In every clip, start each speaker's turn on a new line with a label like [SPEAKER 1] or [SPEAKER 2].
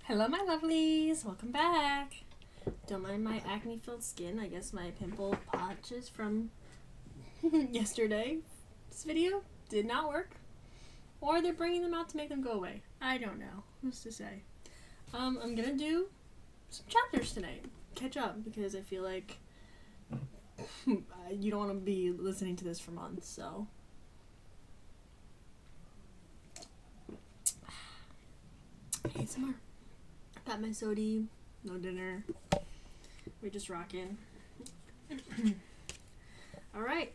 [SPEAKER 1] Hello, my lovelies. Welcome back. Don't mind my acne-filled skin. I guess my pimple patches from yesterday's video did not work. Or they're bringing them out to make them go away. I don't know. Who's to say? I'm gonna do some chapters tonight. Catch up, because I feel like you don't want to be listening to this for months, so... ASMR. Got my sody, no dinner. We're just rocking. Alright.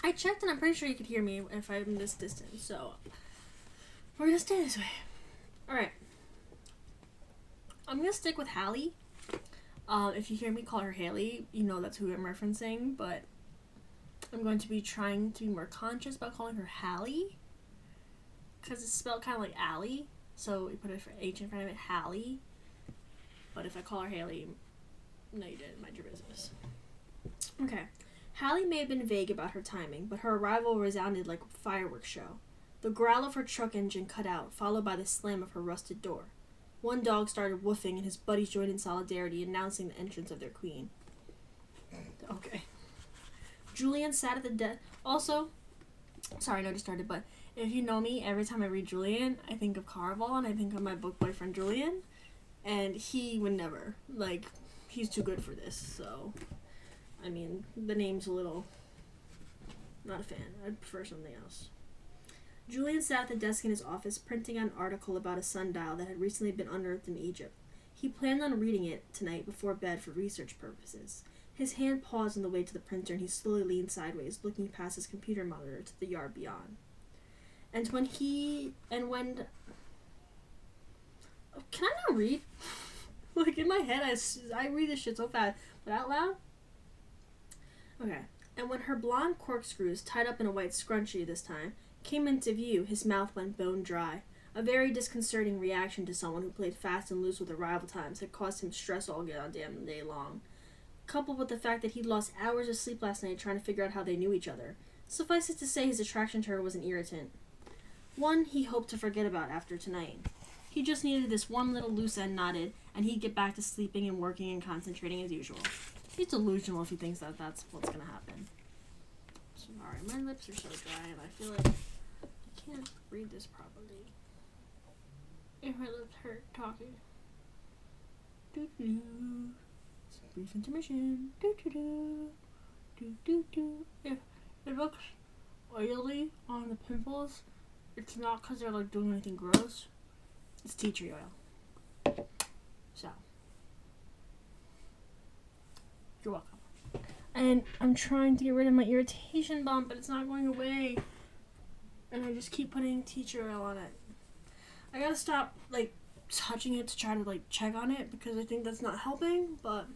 [SPEAKER 1] I checked and I'm pretty sure you could hear me if I'm this distant, so we're gonna stay this way. Alright. I'm gonna stick with Hallie. If you hear me call her Haley, you know that's who I'm referencing, but I'm going to be trying to be more conscious about calling her Hallie, because it's spelled kind of like Allie. So we put an H in front of it, Hallie. But if I call her Haley, no you didn't, mind your business. Okay. Hallie may have been vague about her timing, but her arrival resounded like a fireworks show. The growl of her truck engine cut out, followed by the slam of her rusted door. One dog started woofing and his buddies joined in solidarity, announcing the entrance of their queen. Okay. Julian sat at the desk. Also, sorry, I know I just started, but if you know me, every time I read Julian, I think of Caraval and I think of my book boyfriend Julian. And he would never. Like, he's too good for this, so... I mean, the name's a little... Not a fan. I'd prefer something else. Julian sat at the desk in his office, printing out an article about a sundial that had recently been unearthed in Egypt. He planned on reading it tonight before bed for research purposes. His hand paused on the way to the printer, and he slowly leaned sideways, looking past his computer monitor to the yard beyond. Can I not read? Like, in my head, I read this shit so fast, but out loud? Okay. And when her blonde corkscrews, tied up in a white scrunchie this time, came into view, his mouth went bone dry. A very disconcerting reaction to someone who played fast and loose with arrival times had caused him stress all goddamn day long. Coupled with the fact that he'd lost hours of sleep last night trying to figure out how they knew each other. Suffice it to say, his attraction to her was an irritant. One he hoped to forget about after tonight. He just needed this one little loose end knotted, and he'd get back to sleeping and working and concentrating as usual. He's delusional if he thinks that that's what's gonna happen. Sorry, my lips are so dry, and I feel like I can't read this properly. If my lips hurt talking. Doo-doo. It's a brief intermission. Doo-doo-doo. Doo-doo-doo. If it looks oily on the pimples, it's not because they're like doing anything gross. It's tea tree oil. So, you're welcome. And I'm trying to get rid of my irritation bump, but it's not going away. And I just keep putting tea tree oil on it. I gotta stop, like, touching it to try to, like, check on it, because I think that's not helping, but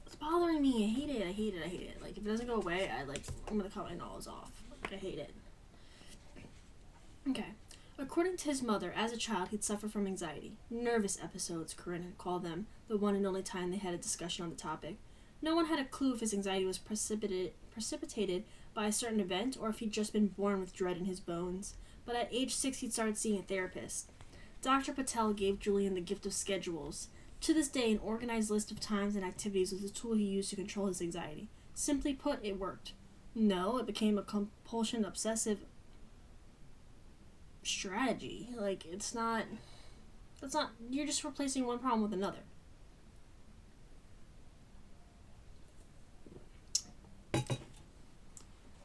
[SPEAKER 1] it's bothering me. I hate it. Like, if it doesn't go away, I'm gonna cut my nose off. Like, I hate it. Okay. According to his mother, as a child, he'd suffered from anxiety. Nervous episodes, Corinne had called them, the one and only time they had a discussion on the topic. No one had a clue if his anxiety was precipitated by a certain event or if he'd just been born with dread in his bones. But at age 6, he'd started seeing a therapist. Dr. Patel gave Julian the gift of schedules. To this day, an organized list of times and activities was the tool he used to control his anxiety. Simply put, it worked. No, it became a compulsion obsessive strategy. Like, that's not, you're just replacing one problem with another.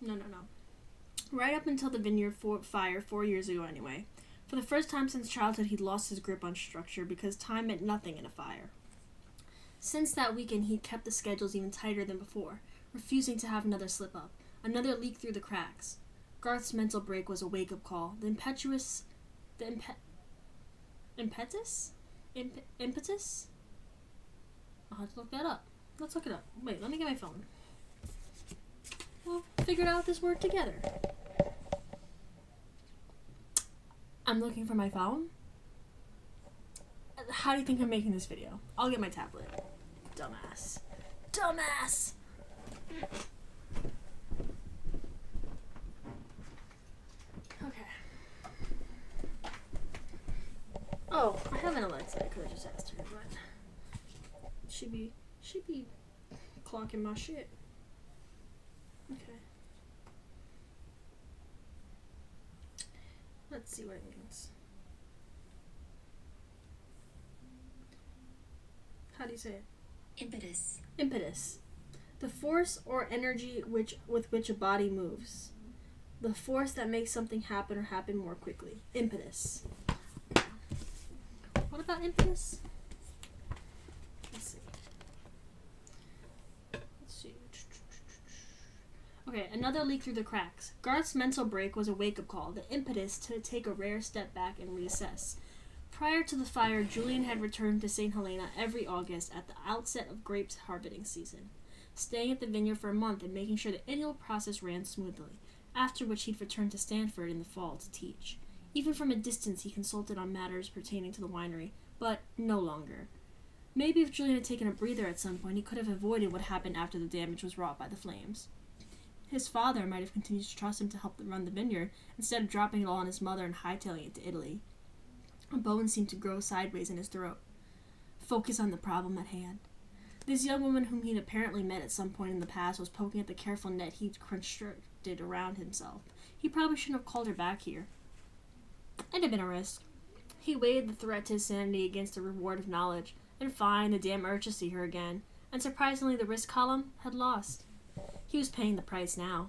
[SPEAKER 1] No. Right up until the vineyard fire 4 years ago anyway. For the first time since childhood, he'd lost his grip on structure because time meant nothing in a fire. Since that weekend, he'd kept the schedules even tighter than before, refusing to have another slip-up, another leak through the cracks. Garth's mental break was a wake-up call. Impetus? I'll have to look that up. Let's look it up. Wait, let me get my phone. We'll figure out this word together. I'm looking for my phone. How do you think I'm making this video? I'll get my tablet. Dumbass. Oh, I have an Alexa. I could have just asked her, but she'd be clocking my shit. Okay. Let's see what it means. How do you say it?
[SPEAKER 2] Impetus.
[SPEAKER 1] Impetus. The force or energy with which a body moves. The force that makes something happen or happen more quickly. Impetus. What about impetus? Let's see. Okay, another leak through the cracks. Garth's mental break was a wake-up call, the impetus to take a rare step back and reassess. Prior to the fire, Julian had returned to St. Helena every August at the outset of grapes harvesting season, staying at the vineyard for a month and making sure the annual process ran smoothly, after which he'd return to Stanford in the fall to teach. Even from a distance, he consulted on matters pertaining to the winery, but no longer. Maybe if Julian had taken a breather at some point, he could have avoided what happened after the damage was wrought by the flames. His father might have continued to trust him to help run the vineyard, instead of dropping it all on his mother and hightailing it to Italy. A bone seemed to grow sideways in his throat. Focus on the problem at hand. This young woman whom he'd apparently met at some point in the past was poking at the careful net he'd constructed around himself. He probably shouldn't have called her back here. It'd have been a risk. He weighed the threat to his sanity against the reward of knowledge, and fine, the damn urge to see her again. And surprisingly, the risk column had lost. He was paying the price now.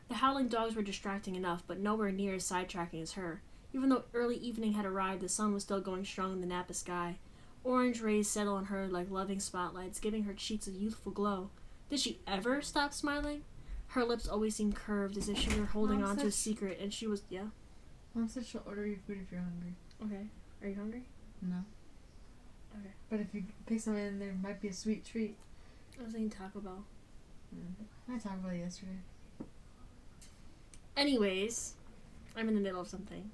[SPEAKER 1] The howling dogs were distracting enough, but nowhere near as sidetracking as her. Even though early evening had arrived, the sun was still going strong in the Napa sky. Orange rays settled on her like loving spotlights, giving her cheeks a youthful glow. Did she ever stop smiling? Her lips always seemed curved, as if she were holding on to a secret, and she was, yeah?
[SPEAKER 3] Mom said she'll order you food if you're hungry.
[SPEAKER 1] Okay. Are you hungry?
[SPEAKER 3] No.
[SPEAKER 1] Okay.
[SPEAKER 3] But if you pick something in there, might be a sweet treat.
[SPEAKER 1] I was thinking Taco Bell.
[SPEAKER 3] I talked about it yesterday.
[SPEAKER 1] Anyways, I'm in the middle of something.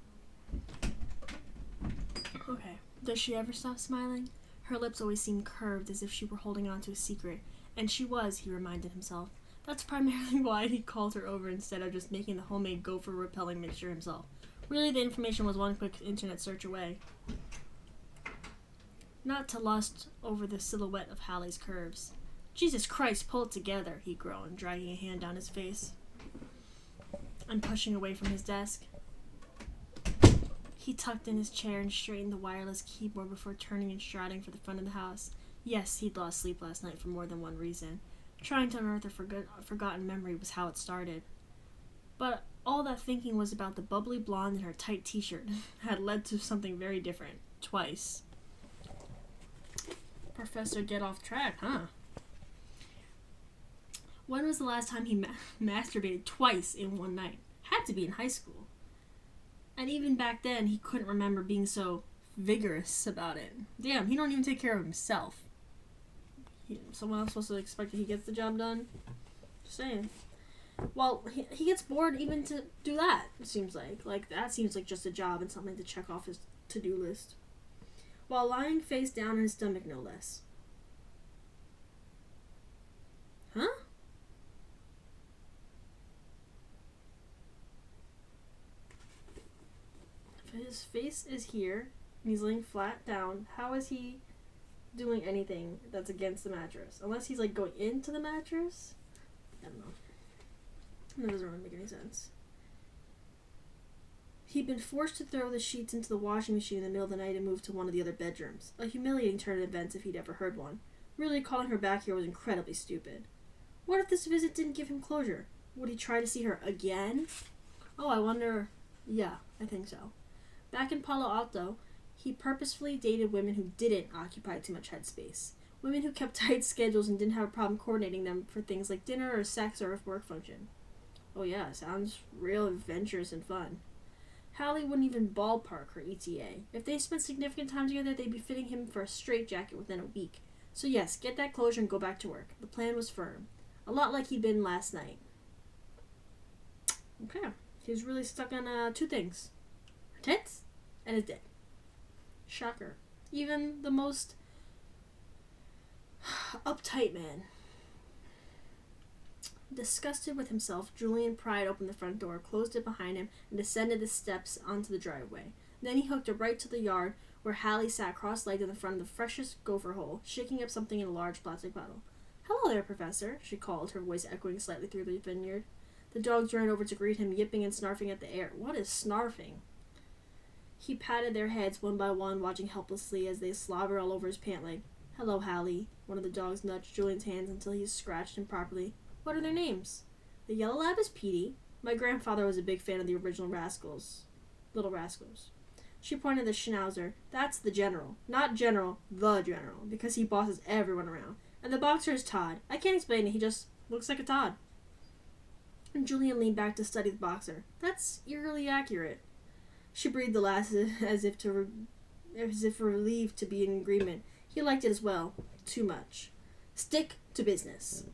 [SPEAKER 1] Okay. Does she ever stop smiling? Her lips always seemed curved, as if she were holding on to a secret. And she was, he reminded himself. That's primarily why he called her over instead of just making the homemade gopher repelling mixture himself. Really, the information was one quick internet search away. Not to lust over the silhouette of Hallie's curves. Jesus Christ, pull it together, he groaned, dragging a hand down his face and pushing away from his desk. He tucked in his chair and straightened the wireless keyboard before turning and striding for the front of the house. Yes, he'd lost sleep last night for more than one reason. Trying to unearth a forgotten memory was how it started. But all that thinking was about the bubbly blonde in her tight t-shirt had led to something very different. Twice. Professor get off track, huh? When was the last time he masturbated twice in one night? Had to be in high school. And even back then, he couldn't remember being so vigorous about it. Damn, he don't even take care of himself. Someone else supposed to expect that he gets the job done? Just saying. Well, he gets bored even to do that, it seems like. Like, that seems like just a job and something to check off his to-do list. While lying face down on his stomach, no less. Huh? If his face is here, and he's laying flat down, how is he doing anything that's against the mattress? Unless he's, like, going into the mattress? I don't know. That doesn't really make any sense. He'd been forced to throw the sheets into the washing machine in the middle of the night and move to one of the other bedrooms. A humiliating turn of events if he'd ever heard one. Really, calling her back here was incredibly stupid. What if this visit didn't give him closure? Would he try to see her again? Oh, I wonder... Yeah, I think so. Back in Palo Alto, he purposefully dated women who didn't occupy too much headspace. Women who kept tight schedules and didn't have a problem coordinating them for things like dinner or sex or a work function. Oh yeah, sounds real adventurous and fun. Hallie wouldn't even ballpark her ETA. If they spent significant time together, they'd be fitting him for a straitjacket within a week. So yes, get that closure and go back to work. The plan was firm. A lot like he'd been last night. Okay. He was really stuck on two things. Her tits and his dick. Shocker. Even the most uptight man. Disgusted with himself, Julian pried open the front door, closed it behind him, and descended the steps onto the driveway. Then he hooked it right to the yard, where Hallie sat cross-legged in the front of the freshest gopher hole, shaking up something in a large plastic bottle. "Hello there, Professor," she called, her voice echoing slightly through the vineyard. The dogs ran over to greet him, yipping and snarfing at the air. What is snarfing? He patted their heads one by one, watching helplessly as they slobbered all over his pant leg. "Hello, Hallie." One of the dogs nudged Julian's hands until he scratched him properly. "What are their names?" "The yellow lab is Petey. My grandfather was a big fan of the original Little Rascals." She pointed at the Schnauzer. "That's the General. Not General, the General, because he bosses everyone around. And the boxer is Todd. I can't explain it, he just looks like a Todd." And Julian leaned back to study the boxer. "That's eerily accurate." She breathed the last as if relieved to be in agreement. He liked it as well. Too much. "Stick to business."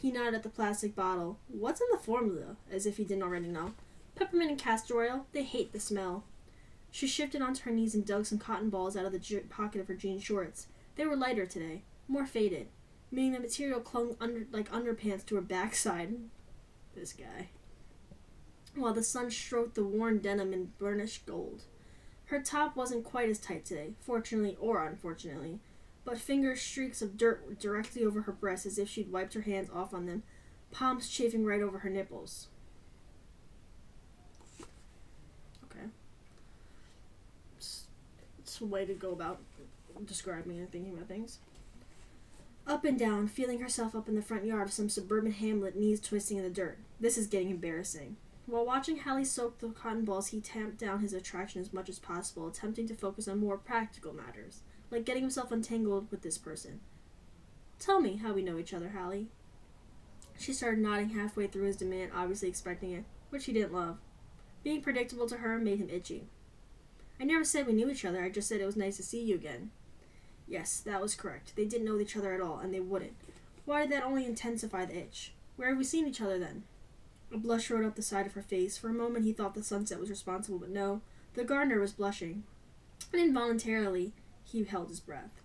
[SPEAKER 1] He nodded at the plastic bottle. "What's in the formula?" As if he didn't already know. "Peppermint and castor oil. They hate the smell." She shifted onto her knees and dug some cotton balls out of the pocket of her jean shorts. They were lighter today, more faded, meaning the material clung like underpants to her backside. This guy. While the sun stroked the worn denim in burnished gold. Her top wasn't quite as tight today, fortunately or unfortunately, but finger streaks of dirt were directly over her breasts as if she'd wiped her hands off on them, palms chafing right over her nipples. Okay. It's a way to go about describing and thinking about things. Up and down, feeling herself up in the front yard of some suburban hamlet, knees twisting in the dirt. This is getting embarrassing. While watching Hallie soak the cotton balls, he tamped down his attraction as much as possible, attempting to focus on more practical matters, like getting himself untangled with this person. "Tell me how we know each other, Hallie." She started nodding halfway through his demand, obviously expecting it, which he didn't love. Being predictable to her made him itchy. "I never said we knew each other, I just said it was nice to see you again." Yes, that was correct. They didn't know each other at all, and they wouldn't. Why did that only intensify the itch? Where have we seen each other then? A blush rode up the side of her face. For a moment he thought the sunset was responsible, but no, the gardener was blushing. And involuntarily, he held his breath.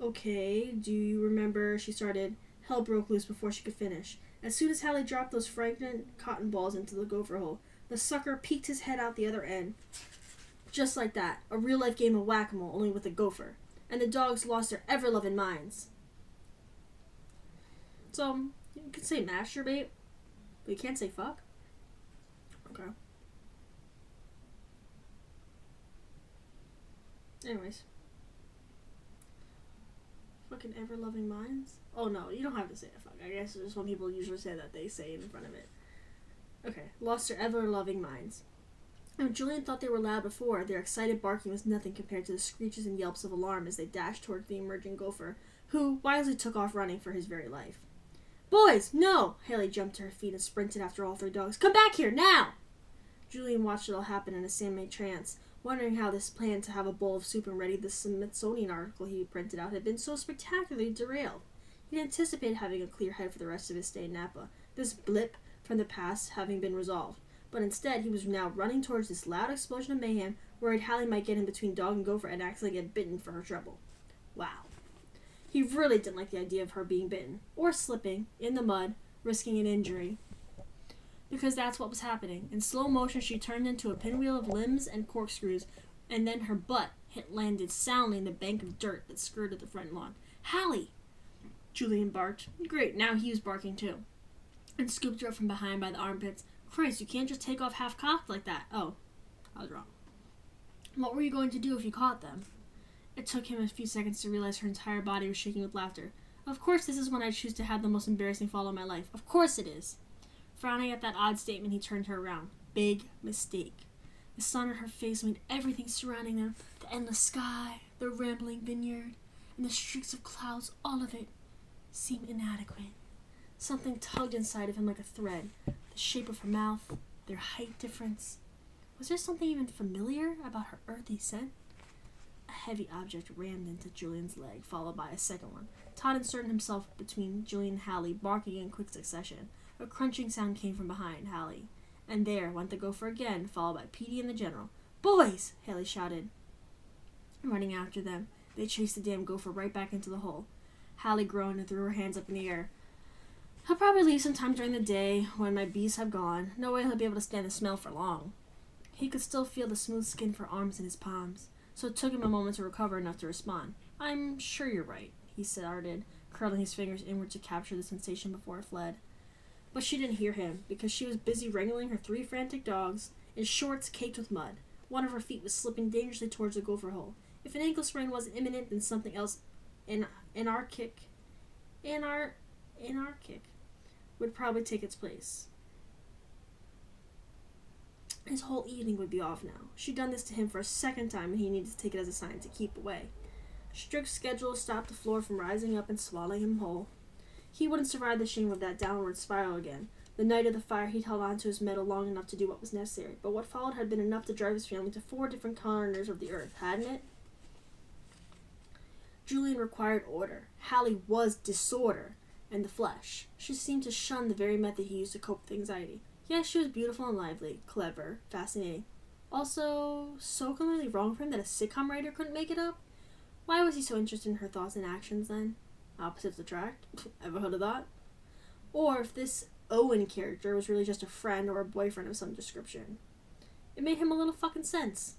[SPEAKER 1] "Okay, do you remember," she started. Hell broke loose before she could finish. As soon as Hallie dropped those fragrant cotton balls into the gopher hole, the sucker peeked his head out the other end. Just like that, a real-life game of whack-a-mole, only with a gopher. And the dogs lost their ever-loving minds. So, you can say masturbate, but you can't say fuck? Okay. Anyways. Fucking ever-loving minds? Oh no, you don't have to say it, fuck. I guess it's just when people usually say that, they say it in front of it. Okay, lost their ever-loving minds. When Julian thought they were loud before, their excited barking was nothing compared to the screeches and yelps of alarm as they dashed towards the emerging gopher, who wisely took off running for his very life. "Boys, no!" Hallie jumped to her feet and sprinted after all three dogs. "Come back here, now!" Julian watched it all happen in a semi trance, wondering how this plan to have a bowl of soup and ready the Smithsonian article he printed out had been so spectacularly derailed. He'd anticipated having a clear head for the rest of his stay in Napa, this blip from the past having been resolved. But instead, he was now running towards this loud explosion of mayhem, worried Hallie might get in between dog and gopher and accidentally get bitten for her trouble. Wow. He really didn't like the idea of her being bitten, or slipping, in the mud, risking an injury. Because that's what was happening. In slow motion, she turned into a pinwheel of limbs and corkscrews, and then her butt landed soundly in the bank of dirt that skirted the front lawn. "Hallie!" Julian barked. Great, now he was barking too. And scooped her up from behind by the armpits. "Christ, you can't just take off half-cocked like that." "Oh, I was wrong." "What were you going to do if you caught them?" It took him a few seconds to realize her entire body was shaking with laughter. "Of course this is when I choose to have the most embarrassing fall of my life. Of course it is." Frowning at that odd statement, he turned her around. Big mistake. The sun on her face made everything surrounding them, the endless sky, the rambling vineyard, and the streaks of clouds, all of it, seem inadequate. Something tugged inside of him like a thread. The shape of her mouth, their height difference. Was there something even familiar about her earthy scent? A heavy object rammed into Julian's leg, followed by a second one. Todd inserted himself between Julian and Hallie, barking in quick succession. A crunching sound came from behind Hallie. And there went the gopher again, followed by Petey and the General. "Boys!" Hallie shouted. Running after them, they chased the damn gopher right back into the hole. Hallie groaned and threw her hands up in the air. "He'll probably leave sometime during the day, when my bees have gone. No way he'll be able to stand the smell for long." He could still feel the smooth skin of her arms in his palms. so it took him a moment to recover enough to respond. "I'm sure you're right," he started, curling his fingers inward to capture the sensation before it fled. But she didn't hear him, because she was busy wrangling her 3 frantic dogs in shorts caked with mud. One of her feet was slipping dangerously towards the gopher hole. If an ankle sprain wasn't imminent, then something else anarchic would probably take its place. His whole evening would be off now. She'd done this to him for a second time, and he needed to take it as a sign to keep away. Strict schedule stopped the floor from rising up and swallowing him whole. He wouldn't survive the shame of that downward spiral again. The night of the fire, he'd held on to his metal long enough to do what was necessary, but what followed had been enough to drive his family to 4 different corners of the earth, hadn't it? Julian required order. Hallie was disorder, and the flesh. She seemed to shun the very method he used to cope with anxiety. Yes, she was beautiful and lively, clever, fascinating. Also, so completely wrong for him that a sitcom writer couldn't make it up? Why was he so interested in her thoughts and actions, then? Opposites attract? Ever heard of that? Or if this Owen character was really just a friend or a boyfriend of some description. It made him a little fucking sense.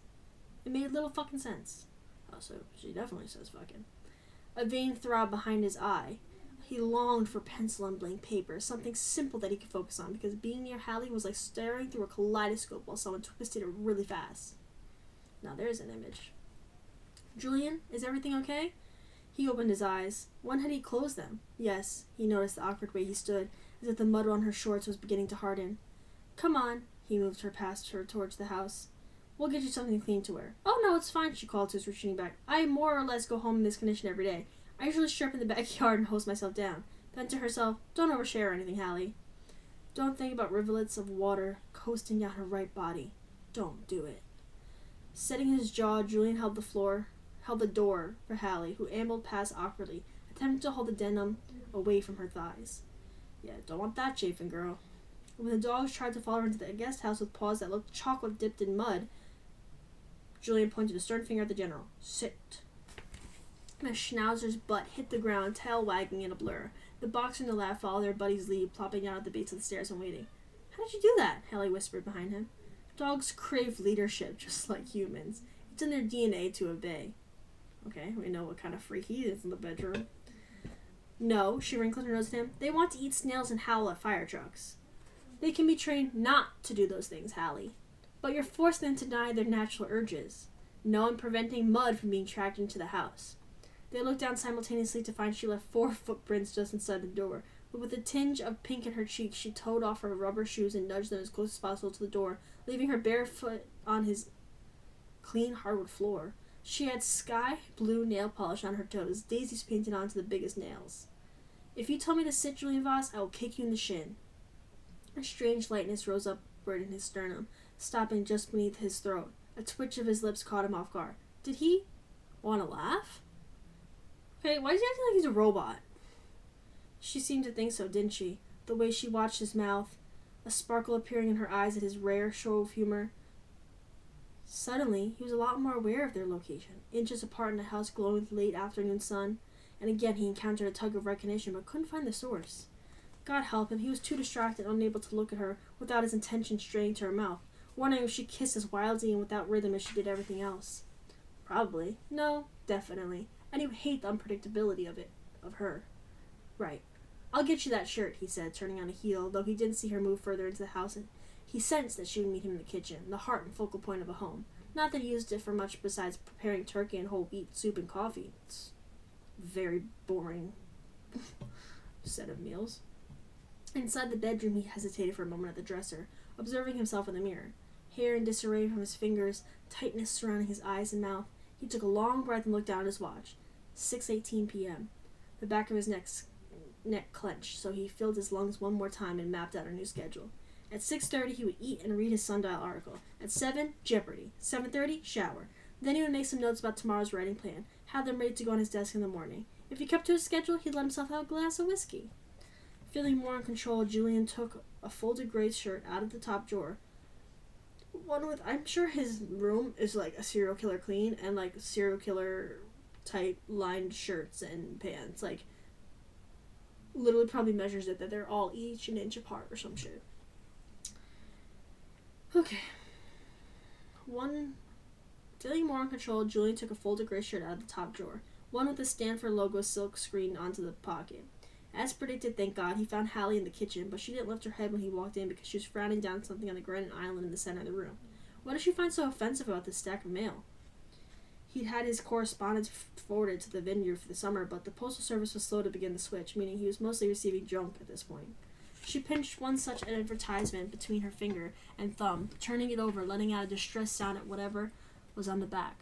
[SPEAKER 1] Also, she definitely says fucking. A vein throbbed behind his eye. He longed for pencil and blank paper, something simple that he could focus on, because being near Hallie was like staring through a kaleidoscope while someone twisted it really fast. Now there's an image. "Julian, is everything okay?" He opened his eyes. When had he closed them? Yes, he noticed the awkward way he stood, as if the mud on her shorts was beginning to harden. "Come on," he moved her past her towards the house. "We'll get you something clean to wear." "Oh no, it's fine," she called to his retreating back. "I more or less go home in this condition every day. I usually strip in the backyard and hose myself down." Then to herself, "Don't overshare or anything, Hallie. Don't think about rivulets of water coasting down her right body. Don't do it." Setting his jaw, Julian held the door for Hallie, who ambled past awkwardly, attempting to hold the denim away from her thighs. "Yeah, don't want that chafing, girl." When the dogs tried to follow her into the guest house with paws that looked chocolate dipped in mud, Julian pointed a stern finger at the general. "Sit." The schnauzer's butt hit the ground, tail wagging in a blur. The boxer and the lad followed their buddy's lead, plopping down at the base of the stairs and waiting. "How did you do that?" Hallie whispered behind him. "Dogs crave leadership, just like humans. It's in their DNA to obey." Okay, we know what kind of freak he is in the bedroom. "No," she wrinkled her nose at him. "They want to eat snails and howl at fire trucks." "They can be trained not to do those things, Hallie. But you're forcing them to deny their natural urges. No, I'm preventing mud from being tracked into the house." They looked down simultaneously to find she left 4 footprints just inside the door, but with a tinge of pink in her cheeks, she toed off her rubber shoes and nudged them as close as possible to the door, leaving her bare foot on his clean hardwood floor. She had sky blue nail polish on her toes, daisies painted onto the biggest nails. "If you tell me to sit, Julian Voss, I will kick you in the shin." A strange lightness rose upward in his sternum, stopping just beneath his throat. A twitch of his lips caught him off guard. Did he want to laugh? Okay, why is he acting like he's a robot? She seemed to think so, didn't she? The way she watched his mouth, a sparkle appearing in her eyes at his rare show of humor. Suddenly, he was a lot more aware of their location, inches apart in a house glowing with late afternoon sun, and again he encountered a tug of recognition but couldn't find the source. God help him, he was too distracted, unable to look at her without his intention straying to her mouth, wondering if she kissed as wildly and without rhythm as she did everything else. Probably. No, definitely. And he would hate the unpredictability of her. Right. "I'll get you that shirt," he said, turning on a heel, though he didn't see her move further into the house, and he sensed that she would meet him in the kitchen, the heart and focal point of a home. Not that he used it for much besides preparing turkey and whole wheat soup and coffee. It's a very boring set of meals. Inside the bedroom, he hesitated for a moment at the dresser, observing himself in the mirror. Hair in disarray from his fingers, tightness surrounding his eyes and mouth. He took a long breath and looked down at his watch. 6:18 p.m. The back of his neck clenched, so he filled his lungs one more time and mapped out a new schedule. At 6:30, he would eat and read his sundial article. At 7, Jeopardy! 7:30, shower. Then he would make some notes about tomorrow's writing plan, have them ready to go on his desk in the morning. If he kept to his schedule, he'd let himself have a glass of whiskey. Feeling more in control, Julian took a folded gray shirt out of the top drawer. One with, I'm sure his room is like a serial killer clean, and like serial killer type lined shirts and pants. Like, literally probably measures it that they're all each an inch apart or some shit. Okay. 1 Feeling more in control, Julian took a folded gray shirt out of the top drawer, one with the Stanford logo silk screened onto the pocket. As predicted, thank God, he found Hallie in the kitchen, but she didn't lift her head when he walked in because she was frowning down something on the granite island in the center of the room. What did she find so offensive about this stack of mail? He'd had his correspondence forwarded to the vineyard for the summer, but the postal service was slow to begin the switch, meaning he was mostly receiving junk at this point. She pinched one such advertisement between her finger and thumb, turning it over, letting out a distressed sound at whatever was on the back.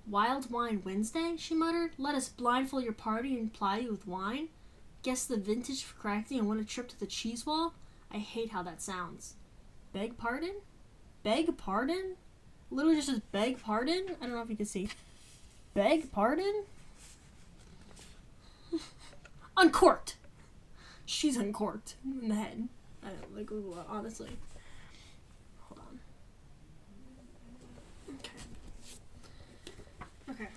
[SPEAKER 1] Wild Wine Wednesday, she muttered. Let us blindfold your party and ply you with wine? Guess the vintage for cracking and win a trip to the cheese wall? I hate how that sounds. Beg pardon? Beg pardon? Literally just says beg pardon? I don't know if you can see. Beg pardon? Uncorked! She's uncorked in the head. I don't like Google it, honestly. Hold on. Okay.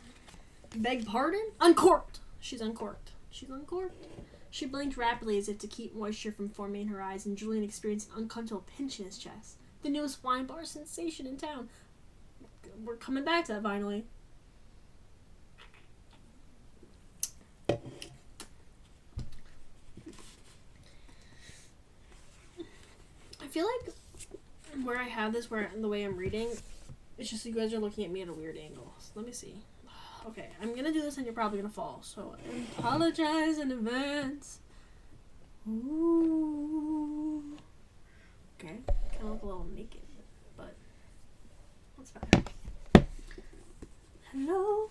[SPEAKER 1] Beg pardon? Uncorked! She's uncorked. She's uncorked. She blinked rapidly as if to keep moisture from forming in her eyes, and Julian experienced an uncomfortable pinch in his chest. The newest wine bar sensation in town. We're coming back to that finally. I feel like where I have this, where the way I'm reading, it's just you guys are looking at me at a weird angle. So let me see. Okay, I'm gonna do this and you're probably gonna fall, so I apologize in advance. Ooh. Okay, kind of look a little naked, but that's fine. Hello,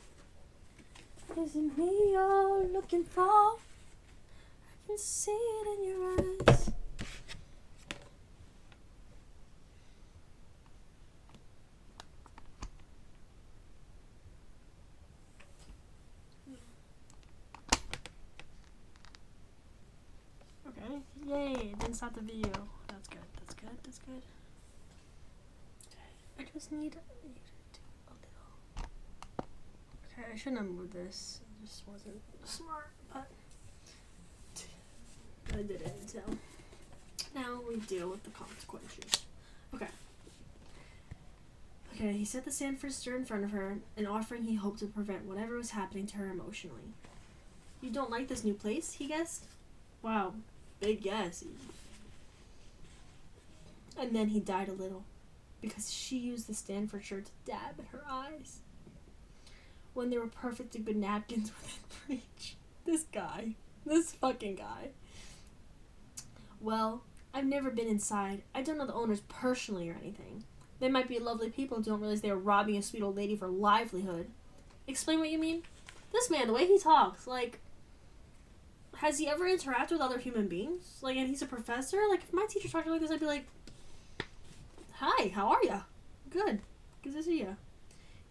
[SPEAKER 1] is it me you're looking for? I can see it in your eyes. Okay, yay, it didn't stop the video. That's good, that's good, that's good. Okay, I just need you to do a little. Okay, I shouldn't have moved this. It just wasn't smart, but I did it, so now we deal with the consequences. Okay. Okay, he set the Stanford stir in front of her, an offering he hoped to prevent whatever was happening to her emotionally. You don't like this new place, he guessed? Wow, big guess. And then he died a little, because she used the Stanford shirt to dab at her eyes. When there were perfectly good napkins within reach. This fucking guy. Well, I've never been inside. I don't know the owners personally or anything. They might be lovely people who don't realize they are robbing a sweet old lady for livelihood. Explain what you mean? This man, the way he talks, like, has he ever interacted with other human beings? Like, and he's a professor? Like, if my teacher talked like this, I'd be like, hi, how are ya? Good. Good to see ya.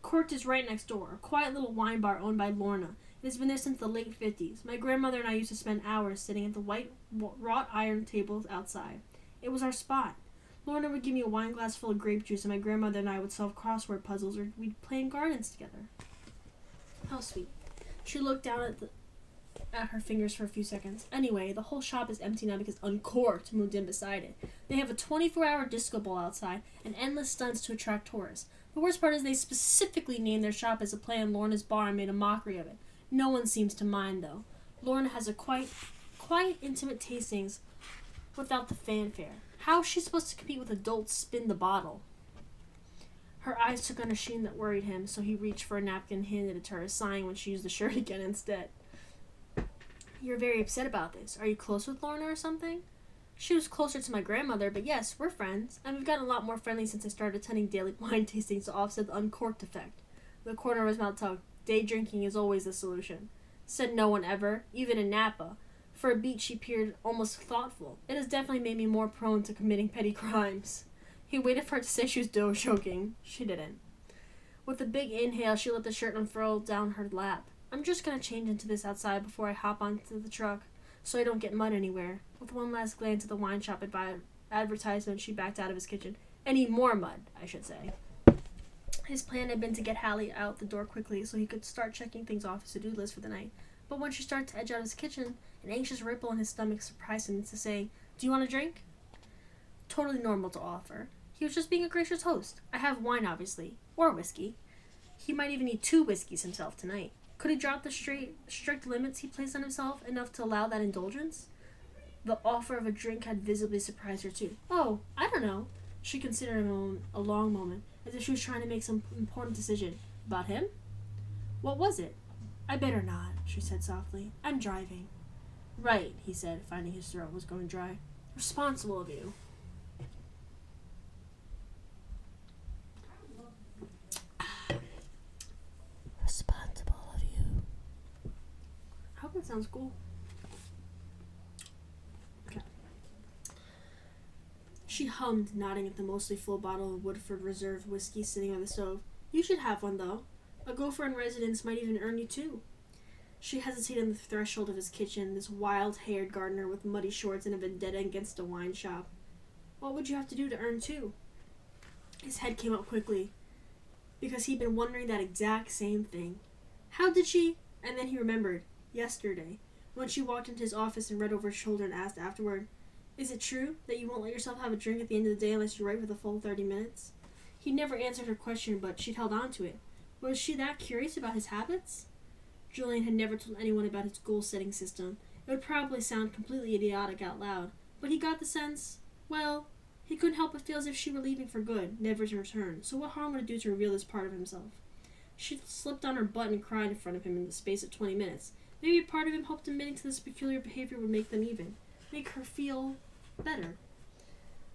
[SPEAKER 1] Corked is right next door, a quiet little wine bar owned by Lorna. It has been there since the late 50s. My grandmother and I used to spend hours sitting at the white wrought iron tables outside. It was our spot. Lorna would give me a wine glass full of grape juice, and my grandmother and I would solve crossword puzzles, or we'd play in gardens together. How sweet. She looked down at her fingers for a few seconds. Anyway, the whole shop is empty now because Uncorked moved in beside it. They have a 24-hour disco ball outside and endless stunts to attract tourists. The worst part is they specifically named their shop as a play on Lorna's bar and made a mockery of it. No one seems to mind, though. Lorna has a quite intimate tastings without the fanfare. How is she supposed to compete with adults spin the bottle? Her eyes took on a sheen that worried him, so he reached for a napkin and handed it to her, sighing when she used the shirt again instead. You're very upset about this. Are you close with Lorna or something? She was closer to my grandmother, but yes, we're friends, and we've gotten a lot more friendly since I started attending daily wine tastings to offset the Uncorked effect. The corner of his mouth tugged. Day drinking is always the solution. Said no one ever, even in Napa. For a beat, she appeared almost thoughtful. It has definitely made me more prone to committing petty crimes. He waited for her to say she was choking. She didn't. With a big inhale, she let the shirt unfurl down her lap. I'm just gonna change into this outside before I hop onto the truck, so I don't get mud anywhere. With one last glance at the wine shop advertisement, she backed out of his kitchen. Any more mud, I should say. His plan had been to get Hallie out the door quickly so he could start checking things off his to-do list for the night. But when she started to edge out of his kitchen, an anxious ripple in his stomach surprised him into saying, Do you want a drink? Totally normal to offer. He was just being a gracious host. I have wine, obviously. Or whiskey. He might even need 2 whiskeys himself tonight. Could he drop the strict limits he placed on himself enough to allow that indulgence? The offer of a drink had visibly surprised her too. Oh, I don't know. She considered a long moment, as if she was trying to make some important decision. About him? What was it? I better not, she said softly. I'm driving. Right, he said, finding his throat was going dry. Responsible of you. Responsible of you. I hope that sounds cool. Okay. She hummed, nodding at the mostly full bottle of Woodford Reserve whiskey sitting on the stove. You should have one, though. A gopher in residence might even earn you 2. She hesitated on the threshold of his kitchen, this wild-haired gardener with muddy shorts and a vendetta against a wine shop. What would you have to do to earn 2? His head came up quickly, because he'd been wondering that exact same thing. How did she? And then he remembered. Yesterday, when she walked into his office and read over his shoulder and asked afterward, Is it true that you won't let yourself have a drink at the end of the day unless you write for the full 30 minutes? He never answered her question, but she'd held on to it. Was she that curious about his habits? Julian had never told anyone about his goal-setting system. It would probably sound completely idiotic out loud, but he got the sense, well, he couldn't help but feel as if she were leaving for good, never to return, so what harm would it do to reveal this part of himself? She slipped on her butt and cried in front of him in the space of 20 minutes. Maybe part of him hoped admitting to this peculiar behavior would make them even, make her feel better.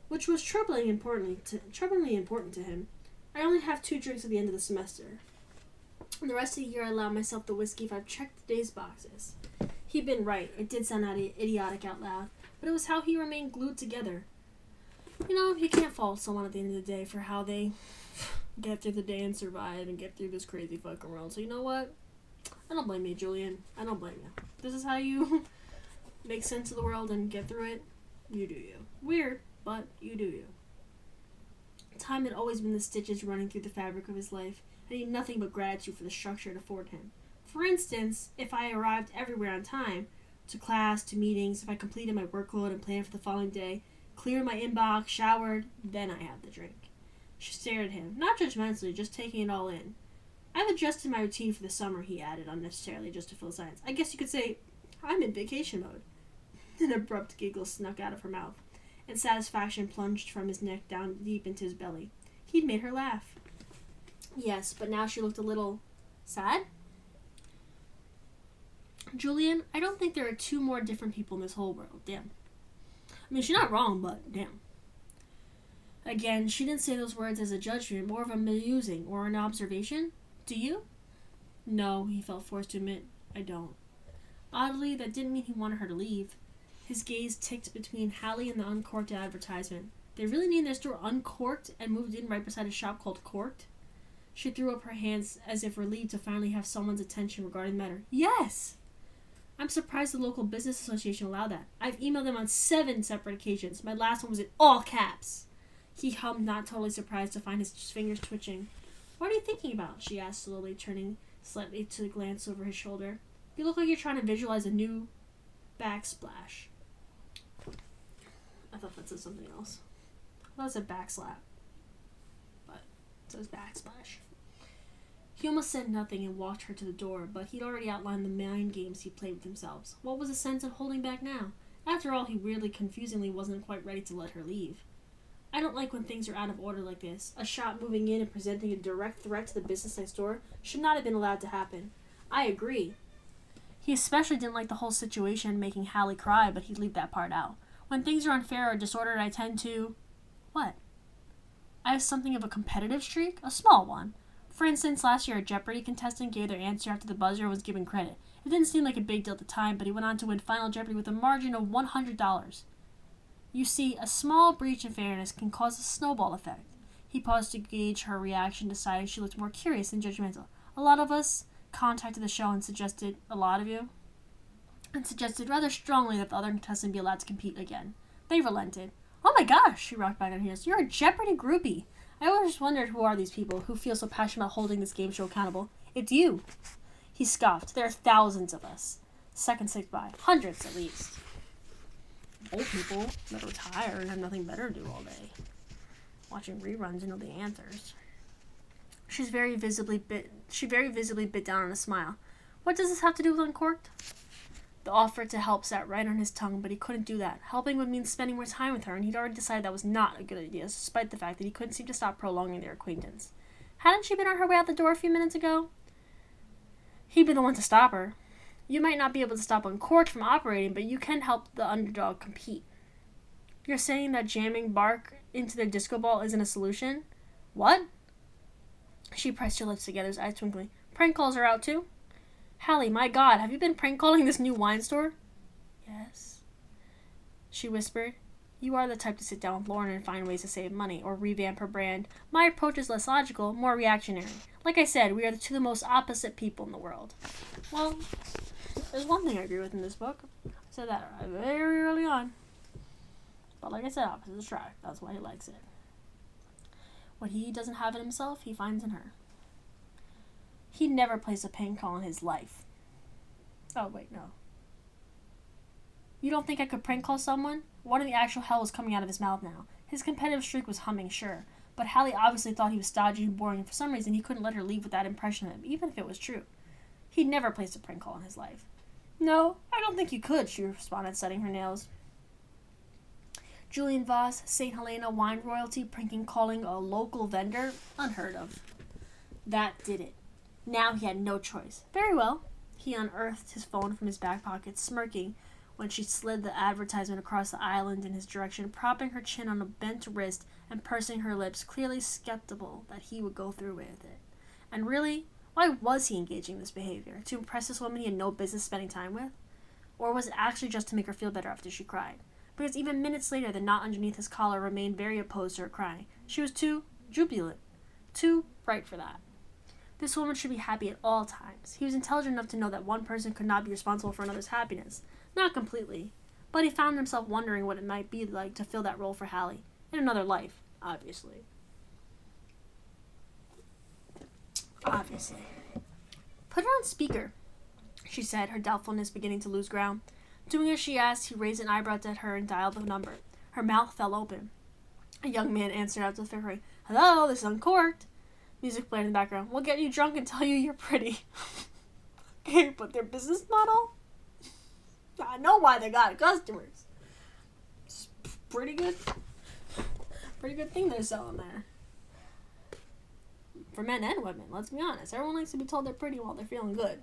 [SPEAKER 1] Which was troublingly important to him. I only have 2 drinks at the end of the semester. And the rest of the year I allow myself the whiskey if I've checked the day's boxes. He'd been right. It did sound idiotic out loud, but it was how he remained glued together. You know, you can't fault someone at the end of the day for how they get through the day and survive and get through this crazy fucking world. So you know what? I don't blame you, Julian. I don't blame you. This is how you make sense of the world and get through it. You do you. Weird, but you do you. Time had always been the stitches running through the fabric of his life, and he had nothing but gratitude for the structure it afforded him. For instance, if I arrived everywhere on time, to class, to meetings, if I completed my workload and planned for the following day, cleared my inbox, showered, then I had the drink. She stared at him, not judgmentally, just taking it all in. I've adjusted my routine for the summer, he added unnecessarily, just to fill silence. I guess you could say, I'm in vacation mode. An abrupt giggle snuck out of her mouth, and satisfaction plunged from his neck down deep into his belly. He'd made her laugh. Yes, but now she looked a little sad. Julian, I don't think there are 2 more different people in this whole world. Damn. I mean, she's not wrong, but damn. Again, she didn't say those words as a judgment, more of a musing or an observation. Do you? No, he felt forced to admit, I don't. Oddly, that didn't mean he wanted her to leave. His gaze ticked between Hallie and the uncorked advertisement. They really named their store Uncorked and moved in right beside a shop called Corked? She threw up her hands as if relieved to finally have someone's attention regarding the matter. Yes! I'm surprised the local business association allowed that. I've emailed them on 7 separate occasions. My last one was in all caps. He hummed, not totally surprised to find his fingers twitching. What are you thinking about? She asked slowly, turning slightly to glance over his shoulder. You look like you're trying to visualize a new backsplash. I thought that said something else. I thought it said backslap. But it says backsplash. He almost said nothing and walked her to the door, but he'd already outlined the mind games he played with themselves. What was the sense in holding back now? After all, he weirdly, confusingly wasn't quite ready to let her leave. I don't like when things are out of order like this. A shop moving in and presenting a direct threat to the business next door should not have been allowed to happen. I agree. He especially didn't like the whole situation making Hallie cry, but he'd leave that part out. When things are unfair or disordered, I tend to... What? I have something of a competitive streak? A small one. For instance, last year a Jeopardy contestant gave their answer after the buzzer and was given credit. It didn't seem like a big deal at the time, but he went on to win Final Jeopardy with a margin of $100. You see, a small breach in fairness can cause a snowball effect. He paused to gauge her reaction, deciding she looked more curious than judgmental. A lot of us contacted the show and suggested rather strongly that the other contestant be allowed to compete again. They relented. Oh my gosh, she rocked back on her heels. You're a Jeopardy groupie. I always just wondered who are these people who feel so passionate about holding this game show accountable. It's you. He scoffed. There are thousands of us. Seconds ticked by. Hundreds, at least. Old people that are tired and have nothing better to do all day. watching reruns to know the answers. She very visibly bit down on a smile. What does this have to do with Uncorked? The offer to help sat right on his tongue, but he couldn't do that. Helping would mean spending more time with her, and he'd already decided that was not a good idea, despite the fact that he couldn't seem to stop prolonging their acquaintance. Hadn't she been on her way out the door a few minutes ago? He'd be the one to stop her. You might not be able to stop Uncorked from operating, but you can help the underdog compete. You're saying that jamming Bark into their disco ball isn't a solution? What? She pressed her lips together, his eyes twinkling. Prank calls are out too? Hallie, my God, have you been prank calling this new wine store? Yes. She whispered. You are the type to sit down with Lauren and find ways to save money or revamp her brand. My approach is less logical, more reactionary. Like I said, we are the most opposite people in the world. Well, there's one thing I agree with in this book. I said that very early on. But like I said, opposites attract. That's why he likes it. What he doesn't have in himself, he finds in her. He'd never placed a prank call in his life. Oh, wait, no. You don't think I could prank call someone? What in the actual hell was coming out of his mouth now? His competitive streak was humming, sure. But Hallie obviously thought he was stodgy and boring, and for some reason he couldn't let her leave with that impression of him, even if it was true. He'd never placed a prank call in his life. No, I don't think you could, she responded, setting her nails. Julian Voss, St. Helena wine royalty, pranking calling a local vendor? Unheard of. That did it. Now he had no choice. Very well. He unearthed his phone from his back pocket, smirking when she slid the advertisement across the island in his direction, propping her chin on a bent wrist and pursing her lips, clearly skeptical that he would go through with it. And really, why was he engaging in this behavior? To impress this woman he had no business spending time with? Or was it actually just to make her feel better after she cried? Because even minutes later, the knot underneath his collar remained very opposed to her crying. She was too jubilant, too bright for that. This woman should be happy at all times. He was intelligent enough to know that one person could not be responsible for another's happiness. Not completely. But he found himself wondering what it might be like to fill that role for Hallie. In another life, obviously. Obviously. Put it on speaker, she said, her doubtfulness beginning to lose ground. Doing as she asked, he raised an eyebrow at her and dialed the number. Her mouth fell open. A young man answered out to the fifth ring. Hello, this is Uncorked. Music played in the background. We'll get you drunk and tell you you're pretty. Okay, but their business model? I know why they got customers. It's pretty good thing they're selling there. For men and women, let's be honest. Everyone likes to be told they're pretty while they're feeling good.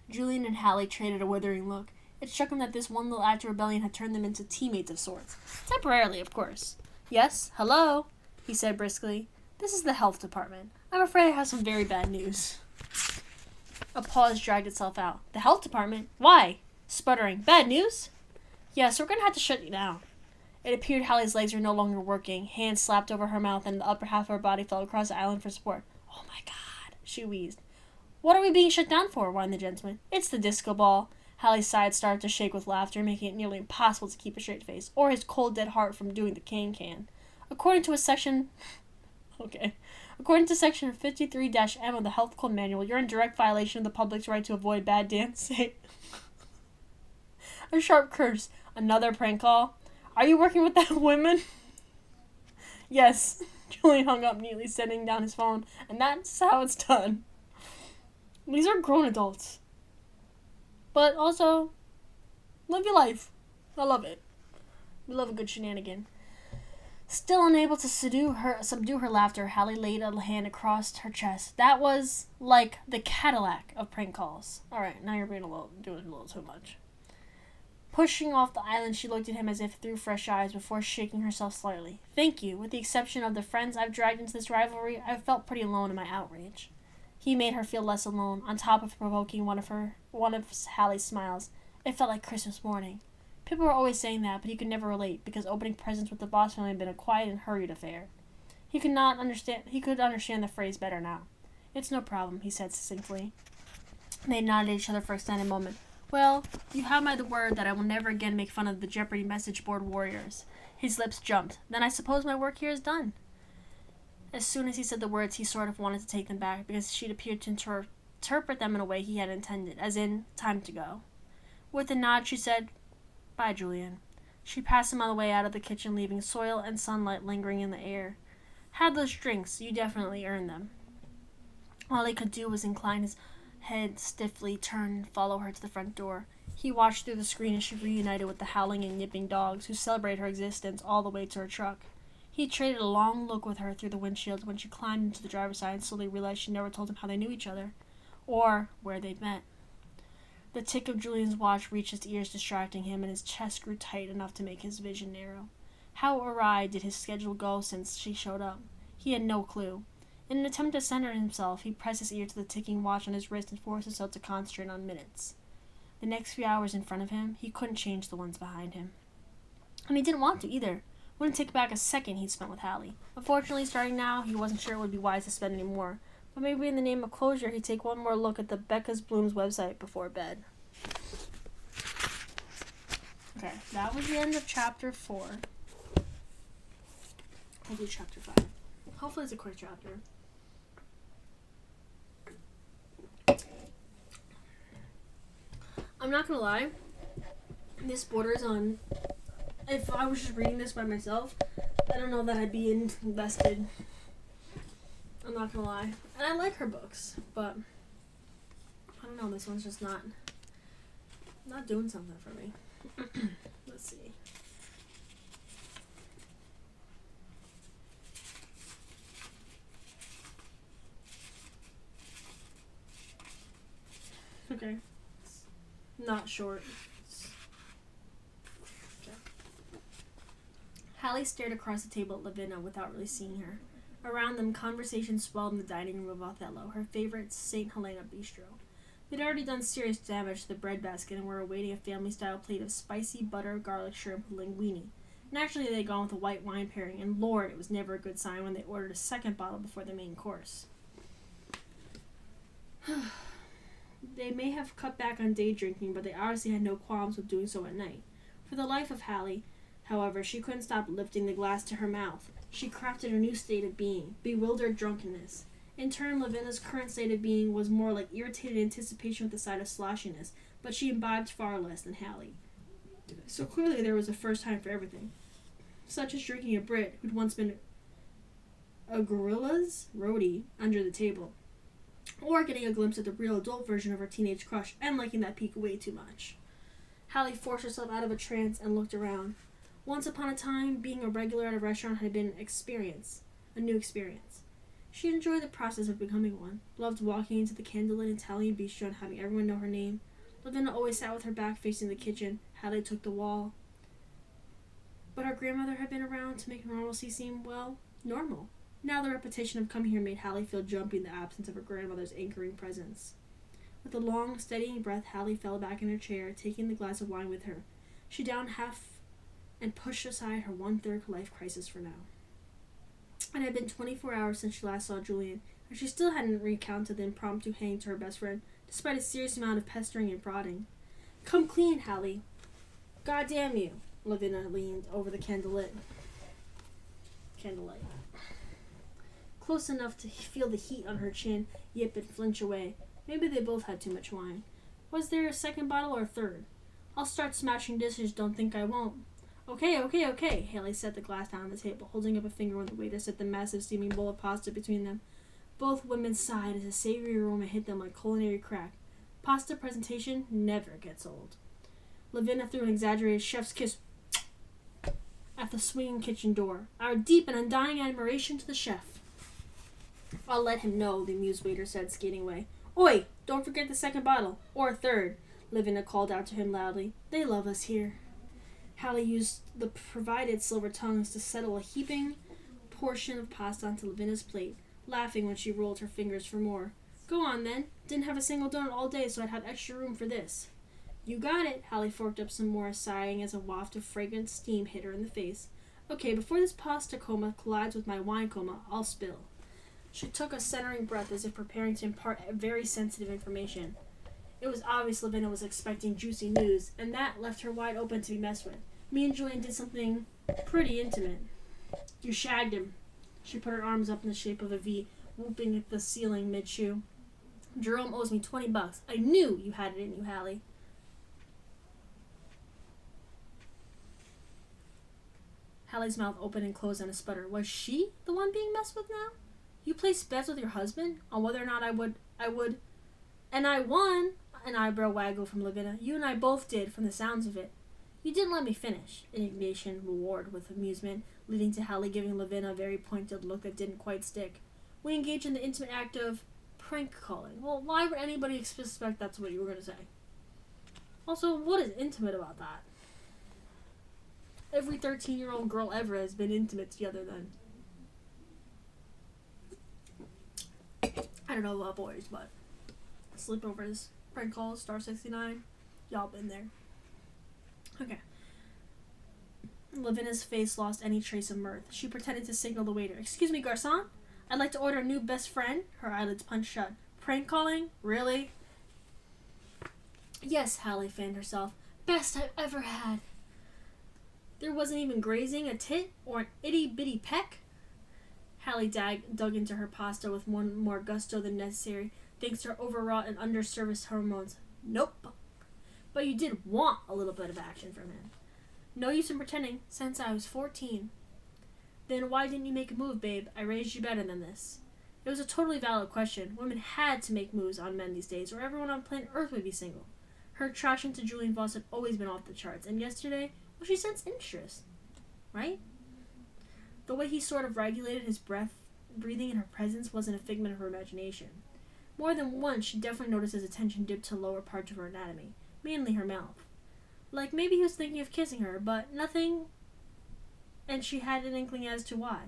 [SPEAKER 1] Julian and Hallie traded a withering look. It struck him that this one little act of rebellion had turned them into teammates of sorts. Temporarily, of course. Yes, hello, he said briskly. This is the health department. I'm afraid I have some very bad news. A pause dragged itself out. The health department? Why? Sputtering. Bad news? Yes, we're going to have to shut you down. It appeared Hallie's legs were no longer working. Hands slapped over her mouth and the upper half of her body fell across the island for support. Oh my God, she wheezed. What are we being shut down for? Whined the gentleman. It's the disco ball. Hallie's side started to shake with laughter, making it nearly impossible to keep a straight face, or his cold dead heart from doing the can. According to section 53-M of the Health Code Manual, you're in direct violation of the public's right to avoid bad dancing. A sharp curse. Another prank call. Are you working with that woman? Yes. Julian hung up neatly, setting down his phone, and that's how it's done. These are grown adults. But also, live your life. I love it. We love a good shenanigan. Still unable to subdue her laughter, Hallie laid a hand across her chest. That was like the Cadillac of prank calls. Alright, now you're doing a little too much. Pushing off the island, she looked at him as if through fresh eyes before shaking herself slightly. Thank you. With the exception of the friends I've dragged into this rivalry, I've felt pretty alone in my outrage. He made her feel less alone, on top of provoking one of Hallie's smiles. It felt like Christmas morning. People were always saying that, but he could never relate, because opening presents with the Voss family had been a quiet and hurried affair. He could understand the phrase better now. It's no problem, he said succinctly. They nodded at each other for an extended moment. Well, you have my word that I will never again make fun of the Jeopardy message board warriors. His lips jumped. Then I suppose my work here is done. As soon as he said the words, he sort of wanted to take them back, because she'd appeared to interpret them in a way he had intended, as in, time to go. With a nod, she said, Bye, Julian. She passed him on the way out of the kitchen, leaving soil and sunlight lingering in the air. Had those drinks, you definitely earned them. All he could do was incline his head stiffly, turn, and follow her to the front door. He watched through the screen as she reunited with the howling and yipping dogs who celebrated her existence all the way to her truck. He traded a long look with her through the windshield when she climbed into the driver's side and slowly realized she never told him how they knew each other, or where they'd met. The tick of Julian's watch reached his ears, distracting him, and his chest grew tight enough to make his vision narrow. How awry did his schedule go since she showed up? He had no clue. In an attempt to center himself, he pressed his ear to the ticking watch on his wrist and forced himself to concentrate on minutes. The next few hours in front of him, he couldn't change the ones behind him. And he didn't want to either. Wouldn't take back a second he'd spent with Hallie. Unfortunately, starting now, he wasn't sure it would be wise to spend any more. But maybe in the name of closure, he'd take one more look at the Becca's Blooms website before bed. Okay, that was the end of chapter 4. We'll do chapter 5. Hopefully it's a quick chapter. I'm not gonna lie, this borders on, if I was just reading this by myself, I don't know that I'd be invested. I'm not gonna lie. And I like her books, but I don't know, this one's just not doing something for me. Let's see. Okay. Not short. Okay. Hallie stared across the table at Lavinia without really seeing her. Around them, conversation swelled in the dining room of Othello, her favorite St. Helena bistro. They'd already done serious damage to the breadbasket and were awaiting a family-style plate of spicy butter, garlic shrimp, linguine. Naturally, they'd gone with a white wine pairing, and Lord, it was never a good sign when they ordered a second bottle before the main course. They may have cut back on day drinking, but they obviously had no qualms with doing so at night. For the life of Hallie, however, she couldn't stop lifting the glass to her mouth. She crafted a new state of being, bewildered drunkenness. In turn, Lavinia's current state of being was more like irritated anticipation with a side of sloshiness, but she imbibed far less than Hallie. So clearly there was a first time for everything. Such as drinking a Brit who'd once been a gorilla's roadie under the table. Or getting a glimpse at the real adult version of her teenage crush and liking that peak way too much. Hallie forced herself out of a trance and looked around. Once upon a time, being a regular at a restaurant had been a new experience. She enjoyed the process of becoming one, loved walking into the candlelit Italian bistro and having everyone know her name. Lavinia always sat with her back facing the kitchen. Hallie took the wall. But her grandmother had been around to make normalcy seem, well, normal. Now the repetition of coming here made Hallie feel jumpy in the absence of her grandmother's anchoring presence. With a long, steadying breath, Hallie fell back in her chair, taking the glass of wine with her. She downed half and pushed aside her one-third life crisis for now. It had been 24 hours since she last saw Julian, and she still hadn't recounted the impromptu hang to her best friend, despite a serious amount of pestering and prodding. "Come clean, Hallie." "God damn you." Lavinia leaned over the candlelight. Close enough to feel the heat on her chin, yip and flinch away. Maybe they both had too much wine. Was there a second bottle or a third? "I'll start smashing dishes, don't think I won't." Okay, Hallie set the glass down on the table, holding up a finger when the waiter set the massive steaming bowl of pasta between them. Both women sighed as a savory aroma hit them like culinary crack. Pasta presentation never gets old. Lavinia threw an exaggerated chef's kiss at the swinging kitchen door. "Our deep and undying admiration to the chef." "I'll let him know," the amused waiter said, skating away. "Oi, don't forget the second bottle. Or a third," Lavinia called out to him loudly. "They love us here." Hallie used the provided silver tongues to settle a heaping portion of pasta onto Lavinia's plate, laughing when she rolled her fingers for more. "Go on, then. Didn't have a single donut all day, so I'd have extra room for this." "You got it." Hallie forked up some more, sighing as a waft of fragrant steam hit her in the face. "Okay, before this pasta coma collides with my wine coma, I'll spill." She took a centering breath as if preparing to impart very sensitive information. It was obvious Lavinia was expecting juicy news, and that left her wide open to be messed with. "Me and Julian did something pretty intimate." "You shagged him." She put her arms up in the shape of a V, whooping at the ceiling mid-chew. "Jerome owes me $20. I knew you had it in you, Hallie." Hallie's mouth opened and closed on a sputter. Was she the one being messed with now? You placed bets with your husband on whether or not I would, and I won. An eyebrow waggle from Lavinia. You and I both did, from the sounds of it. You didn't let me finish. Indignation warred with amusement, leading to Hallie giving Lavinia a very pointed look that didn't quite stick. We engaged in the intimate act of prank calling. Well, why would anybody suspect that's what you were going to say? Also, what is intimate about that? Every 13-year-old girl ever has been intimate together then. I don't know about boys, but sleepovers, prank calls, Star 69, y'all been there. Okay. Lavinia's face lost any trace of mirth. She pretended to signal the waiter. Excuse me, garçon? I'd like to order a new best friend. Her eyelids punched shut. Prank calling? Really? Yes, Hallie fanned herself. Best I've ever had. There wasn't even grazing a tit or an itty-bitty peck? Hallie dug into her pasta with more gusto than necessary, thanks to her overwrought and underserviced hormones. Nope. But you did want a little bit of action from him. No use in pretending, since I was 14. Then why didn't you make a move, babe? I raised you better than this. It was a totally valid question. Women had to make moves on men these days, or everyone on planet Earth would be single. Her attraction to Julian Voss had always been off the charts, and yesterday, well, she sensed interest. Right? The way he sort of regulated his breathing in her presence wasn't a figment of her imagination. More than once, she definitely noticed his attention dip to lower parts of her anatomy, mainly her mouth. Like maybe he was thinking of kissing her, but nothing, and she had an inkling as to why.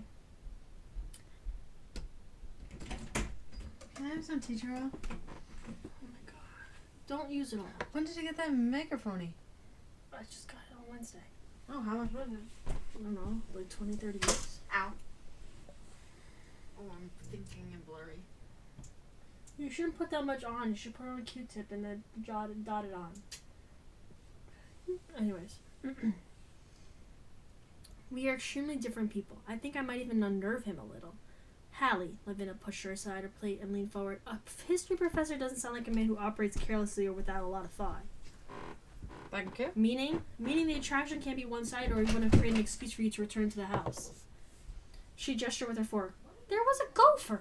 [SPEAKER 3] Can I have some tea roll?
[SPEAKER 1] Oh my god. Don't use it all.
[SPEAKER 3] When did you get that microphone?
[SPEAKER 1] I just got it on Wednesday.
[SPEAKER 3] Oh, how much was it?
[SPEAKER 1] I don't know, like 20, 30 bucks.
[SPEAKER 3] Ow. Oh, I'm thinking and blurry.
[SPEAKER 1] You shouldn't put that much on. You should put on a Q-tip and then dot it on. Anyways. We are extremely different people. I think I might even unnerve him a little. Hallie, Lavinia pushed her aside her plate and leaned forward. A history professor doesn't sound like a man who operates carelessly or without a lot of thought.
[SPEAKER 3] Thank you.
[SPEAKER 1] Meaning the attraction can't be one-sided, or you want to create an excuse for you to return to the house. She gestured with her fork. There was a gopher!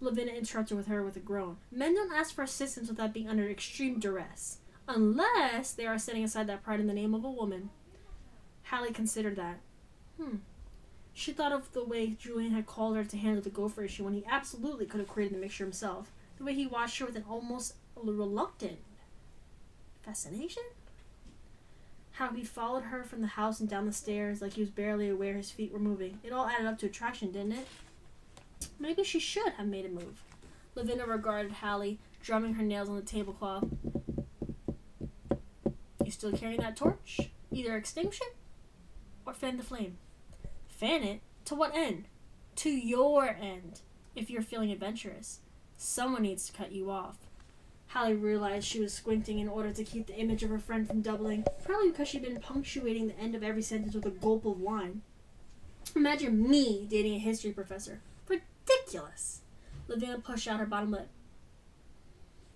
[SPEAKER 1] Lavinia interrupted with a groan. Men don't ask for assistance without being under extreme duress. Unless they are setting aside that pride in the name of a woman. Hallie considered that. She thought of the way Julian had called her to handle the gopher issue when he absolutely could have created the mixture himself. The way he watched her with an almost reluctant fascination? How he followed her from the house and down the stairs like he was barely aware his feet were moving. It all added up to attraction, didn't it? Maybe she should have made a move. Lavinia regarded Hallie, drumming her nails on the tablecloth. You still carrying that torch? Either extinguish it or fan the flame. Fan it? To what end? To your end, if you're feeling adventurous. Someone needs to cut you off. Hallie realized she was squinting in order to keep the image of her friend from doubling, probably because she'd been punctuating the end of every sentence with a gulp of wine. Imagine me dating a history professor. Ridiculous! Lavinia pushed out her bottom lip.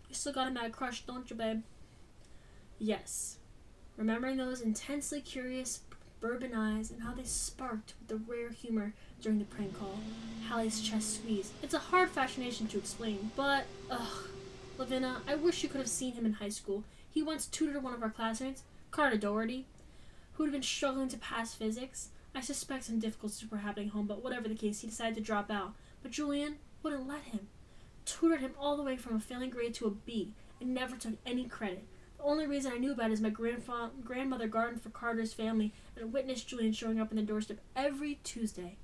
[SPEAKER 1] You still got a mad crush, don't you, babe? Yes. Remembering those intensely curious bourbon eyes and how they sparked with the rare humor during the prank call, Hallie's chest squeezed. It's a hard fascination to explain, but, Lavinia, I wish you could have seen him in high school. He once tutored one of our classmates, Carter Doherty, who had been struggling to pass physics. I suspect some difficulties were happening home, but whatever the case, he decided to drop out. But Julian wouldn't let him. Tutored him all the way from a failing grade to a B, and never took any credit. The only reason I knew about it is my grandmother gardened for Carter's family and witnessed Julian showing up on the doorstep every Tuesday.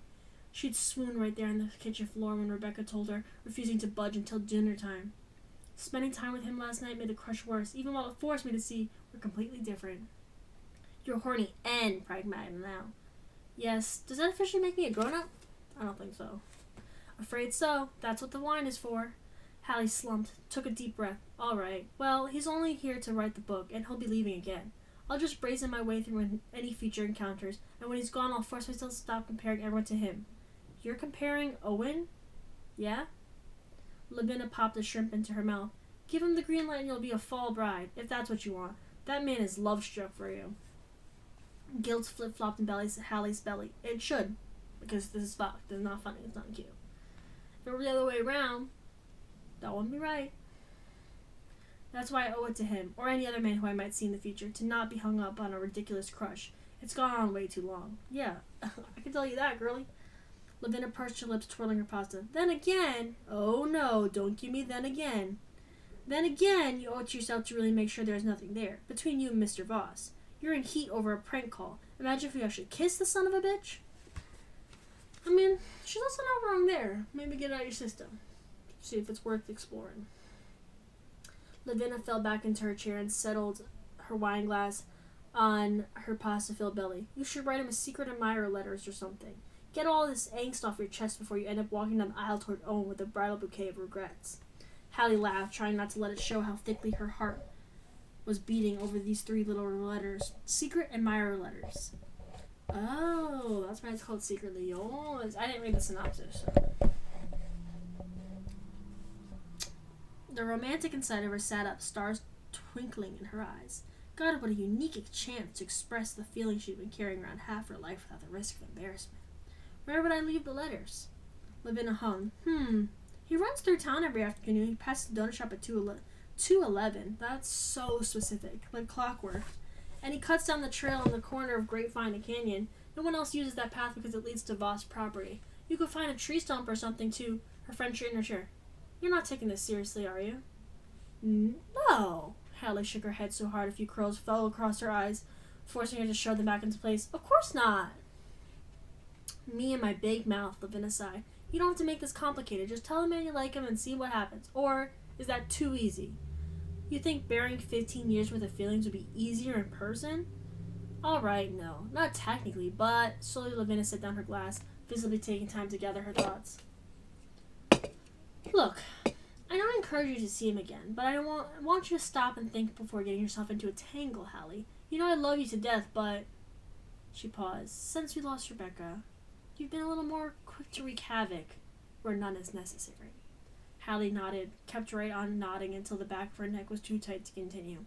[SPEAKER 1] She'd swoon right there on the kitchen floor when Rebecca told her, refusing to budge until dinner time. Spending time with him last night made the crush worse, even while it forced me to see we're completely different. You're horny and pragmatic now. Yes, does that officially make me a grown-up? I don't think so. Afraid so. That's what the wine is for. Hallie slumped, took a deep breath. All right. Well, he's only here to write the book, and he'll be leaving again. I'll just brazen my way through any future encounters, and when he's gone, I'll force myself to stop comparing everyone to him. You're comparing Owen? Yeah? Lavinia popped a shrimp into her mouth. Give him the green light and you'll be a fall bride, if that's what you want. That man is love-struck for you. Guilt flip-flopped in Hallie's belly. It should, because this is fucked. This is not funny. It's not cute. If it were the other way around, that wouldn't be right. That's why I owe it to him, or any other man who I might see in the future, to not be hung up on a ridiculous crush. It's gone on way too long. Yeah, I can tell you that, girlie. Lavinia pursed her lips, twirling her pasta. Then again, oh no, don't give me then again. Then again, you owe it to yourself to really make sure there's nothing there, between you and Mr. Voss. You're in heat over a prank call. Imagine if you actually kissed the son of a bitch. I mean, she's also not wrong there. Maybe get it out of your system. See if it's worth exploring. Lavinia fell back into her chair and settled her wine glass on her pasta-filled belly. You should write him a secret admirer letters or something. Get all this angst off your chest before you end up walking down the aisle toward Owen with a bridal bouquet of regrets. Hallie laughed, trying not to let it show how thickly her heart was beating over these 3 little letters. Secret admirer letters. Oh, that's why it's called Secretly Yours. I didn't read the synopsis. The romantic inside of her sat up, stars twinkling in her eyes. God, what a unique chance to express the feeling she'd been carrying around half her life without the risk of embarrassment. Where would I leave the letters? Lavinia hummed. He runs through town every afternoon. He passes the donut shop at 2:11. That's so specific, like clockwork. And he cuts down the trail on the corner of Grapevine and Canyon. No one else uses that path because it leads to Voss property. You could find a tree stump or something, too. Her friend straightened her chair. You're not taking this seriously, are you? No. Hallie shook her head so hard a few curls fell across her eyes, forcing her to shove them back into place. Of course not. Me and my big mouth, Lavinia sighed. You don't have to make this complicated. Just tell a man you like him and see what happens. Or is that too easy? You think bearing 15 years worth of feelings would be easier in person? Alright, no. Not technically, but slowly Lavinia set down her glass, visibly taking time to gather her thoughts. Look, I don't encourage you to see him again, but I want you to stop and think before getting yourself into a tangle, Hallie. You know I love you to death, but... She paused. Since we lost Rebecca, you've been a little more quick to wreak havoc where none is necessary. Hallie nodded, kept right on nodding until the back of her neck was too tight to continue.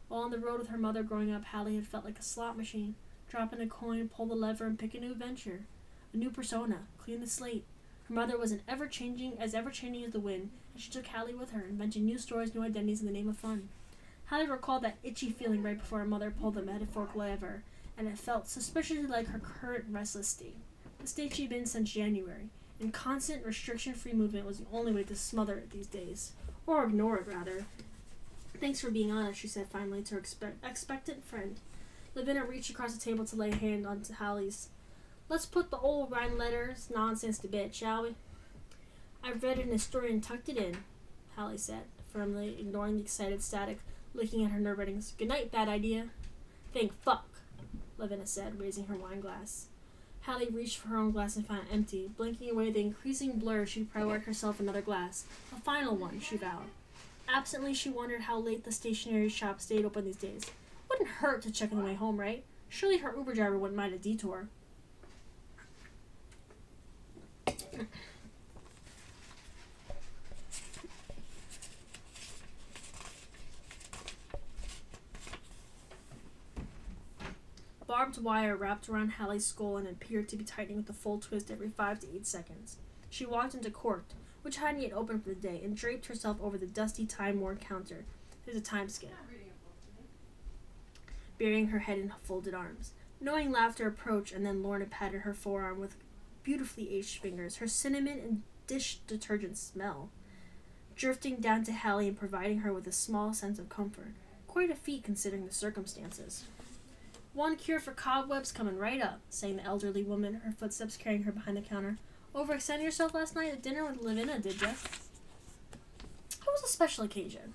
[SPEAKER 1] While on the road with her mother growing up, Hallie had felt like a slot machine. Drop in a coin, pull the lever, and pick a new adventure. A new persona. Clean the slate. Her mother was ever-changing as the wind, and she took Hallie with her, inventing new stories, new identities in the name of fun. Hallie recalled that itchy feeling right before her mother pulled the metaphorical lever, and it felt suspiciously like her current restless state. The state she'd been since January, and constant restriction-free movement was the only way to smother it these days. Or ignore it, rather. Thanks for being honest, she said finally to her expectant friend. Lavinia reached across the table to lay a hand on Hallie's. Let's put the old Rhine letters nonsense to bed, shall we? I've read an historian and tucked it in, Hallie said, firmly ignoring the excited static, looking at her nerve endings. Good night, bad idea. Thank fuck, Lavinia said, raising her wine glass. Hallie reached for her own glass and found it empty, blinking away the increasing blur. She poured herself another glass. A final one, she vowed. Absently, she wondered how late the stationery shop stayed open these days. Wouldn't hurt to check on the way home, right? Surely her Uber driver wouldn't mind a detour. Barbed wire wrapped around Hallie's skull and appeared to be tightening with a full twist every 5 to 8 seconds. She walked into court, which hadn't yet opened for the day, and draped herself over the dusty, time-worn counter. There's a time skip. Burying her head in folded arms. Knowing laughter approached, and then Lorna patted her forearm with beautifully aged fingers, her cinnamon and dish detergent smell, drifting down to Hallie and providing her with a small sense of comfort. Quite a feat considering the circumstances. One cure for cobwebs coming right up, sang the elderly woman, her footsteps carrying her behind the counter. Overextended yourself last night at dinner with Lavinia, did ya? It was a special occasion.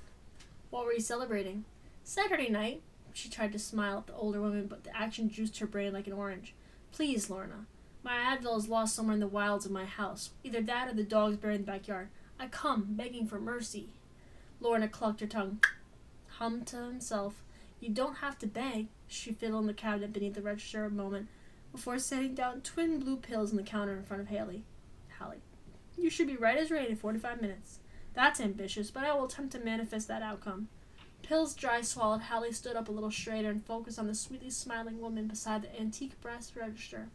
[SPEAKER 1] What were you celebrating? Saturday night. She tried to smile at the older woman, but the action juiced her brain like an orange. Please, Lorna. My Advil is lost somewhere in the wilds of my house. Either that or the dog's buried in the backyard. I come, begging for mercy. Lorna clucked her tongue, hummed to himself. You don't have to beg. She fiddled in the cabinet beneath the register a moment before setting down twin blue pills on the counter in front of Hallie. You should be right as rain in 45 minutes. That's ambitious, but I will attempt to manifest that outcome. Pills dry swallowed, Hallie stood up a little straighter and focused on the sweetly smiling woman beside the antique brass register,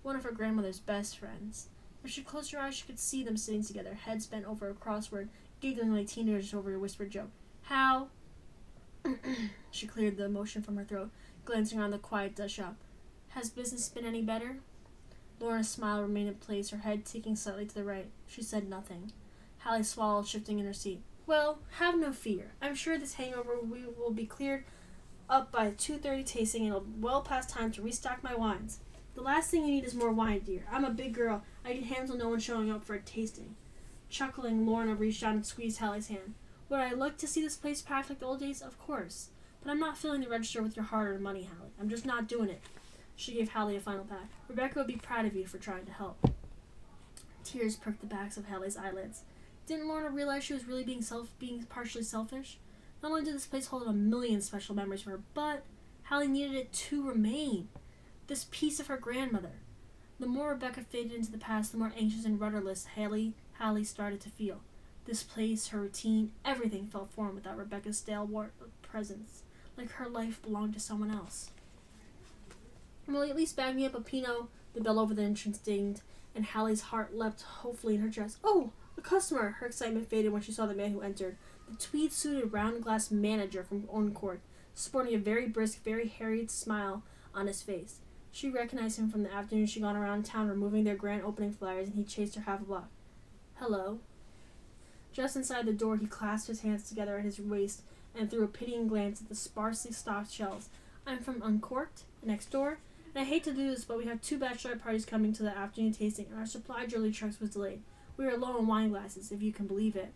[SPEAKER 1] one of her grandmother's best friends. If she closed her eyes, she could see them sitting together, heads bent over a crossword, giggling like teenagers over a whispered joke. How? She cleared the emotion from her throat, glancing around the quiet dust shop. Has business been any better? Lorna's smile remained in place, her head ticking slightly to the right. She said nothing. Hallie swallowed, shifting in her seat. Well, have no fear. I'm sure this hangover will be cleared up by 2:30 tasting, and it'll be well past time to restock my wines. The last thing you need is more wine, dear. I'm a big girl. I can handle no one showing up for a tasting. Chuckling, Lorna reached out and squeezed Hallie's hand. Would I like to see this place packed like the old days? Of course. But I'm not filling the register with your hard-earned money, Hallie. I'm just not doing it. She gave Hallie a final pat. Rebecca would be proud of you for trying to help. Tears pricked the backs of Hallie's eyelids. Didn't Lorna realize she was really being partially selfish? Not only did this place hold a million special memories for her, but Hallie needed it to remain. This piece of her grandmother. The more Rebecca faded into the past, the more anxious and rudderless Hallie started to feel. This place, her routine, everything felt foreign without Rebecca's stalwart presence, like her life belonged to someone else. Will you at least bag me up a Pinot? The bell over the entrance dinged, and Hallie's heart leapt hopefully in her dress. Oh, a customer! Her excitement faded when she saw the man who entered, the tweed-suited round-glass manager from Oncourt, sporting a very brisk, very harried smile on his face. She recognized him from the afternoon she'd gone around town removing their grand opening flyers, and he chased her half a block. Hello. Just inside the door, he clasped his hands together at his waist and threw a pitying glance at the sparsely stocked shelves. I'm from Uncorked, next door, and I hate to do this, but we have 2 bachelorette parties coming to the afternoon tasting, and our supply jewelry trucks was delayed. We are low on wine glasses, if you can believe it.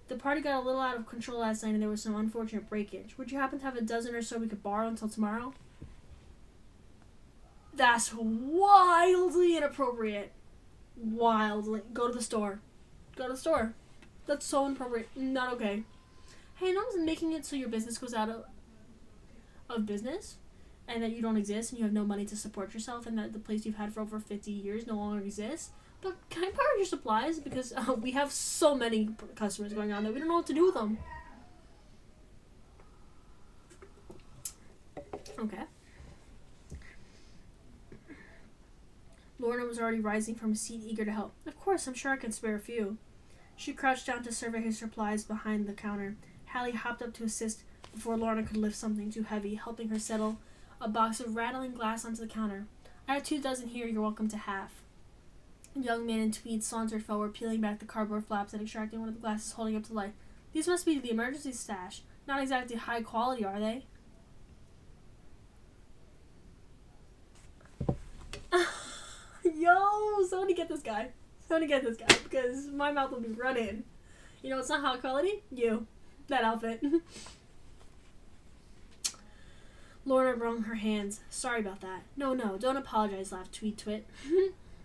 [SPEAKER 1] The party got a little out of control last night, and there was some unfortunate breakage. Would you happen to have a dozen or so we could borrow until tomorrow? That's wildly inappropriate. Wildly. Go to the store. Go to the store. That's so inappropriate. Not okay. Hey, no one's making it so your business goes out of business, and that you don't exist, and you have no money to support yourself, and that the place you've had for over 50 years no longer exists. But can I borrow your supplies? Because we have so many customers going on that we don't know what to do with them. Okay. Lorna was already rising from a seat, eager to help. Of course, I'm sure I can spare a few. She crouched down to survey his supplies behind the counter. Hallie hopped up to assist before Lorna could lift something too heavy, helping her settle a box of rattling glass onto the counter. I have 2 dozen here you're welcome to have. A young man in tweed sauntered forward, peeling back the cardboard flaps and extracting one of the glasses, holding up to light. These must be the emergency stash. Not exactly high quality, are they? Yo, somebody get this guy. Somebody get this guy, because my mouth will be running. You know, it's not high quality. You. That outfit. Lorna wrung her hands. Sorry about that. No, don't apologize, laughed Tweed Twit.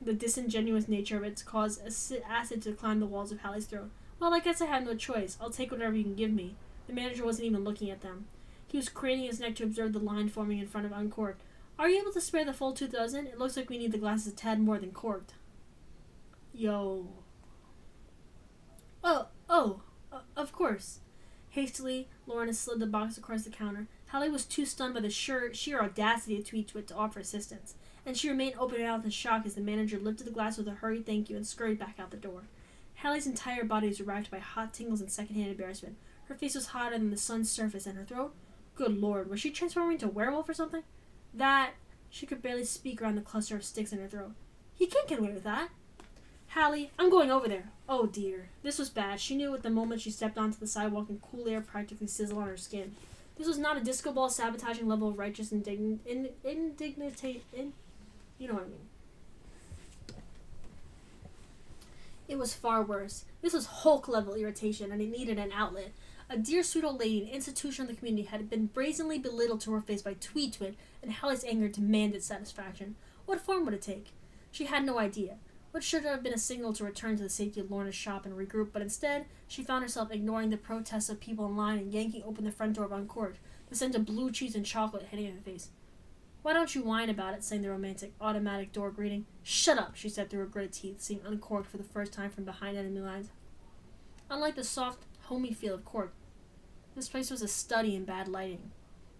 [SPEAKER 1] The disingenuous nature of it caused acid to climb the walls of Hallie's throat. Well, I guess I had no choice. I'll take whatever you can give me. The manager wasn't even looking at them. He was craning his neck to observe the line forming in front of Uncorked. Are you able to spare the full 2 dozen? It looks like we need the glasses a tad more than corked. Yo. Of course. Hastily, Lorna slid the box across the counter. Hallie was too stunned by the sheer audacity of Tweed Twit to offer assistance, and she remained open-mouthed in shock as the manager lifted the glass with a hurried thank you and scurried back out the door. Hallie's entire body was racked by hot tingles and secondhand embarrassment. Her face was hotter than the sun's surface, and her throat? Good Lord, was she transforming into a werewolf or something? That... She could barely speak around the cluster of sticks in her throat. He can't get away with that. Hallie, I'm going over there. Oh dear. This was bad. She knew at the moment she stepped onto the sidewalk and cool air practically sizzled on her skin. This was not a disco ball sabotaging level of righteous indignity. You know what I mean. It was far worse. This was Hulk level irritation, and it needed an outlet. A dear sweet old lady, an institution of the community, had been brazenly belittled to her face by Tweed Twit, and Hallie's anger demanded satisfaction. What form would it take? She had no idea. What should have been a signal to return to the safety of Lorna's shop and regroup, but instead, she found herself ignoring the protests of people in line and yanking open the front door of Uncorked, the scent of blue cheese and chocolate hitting her face. Why don't you whine about it, sang the romantic, automatic door greeting. Shut up, she said through her gritted teeth, seeing Uncorked for the first time from behind enemy lines. Unlike the soft, homey feel of cork, This place was a study in bad lighting.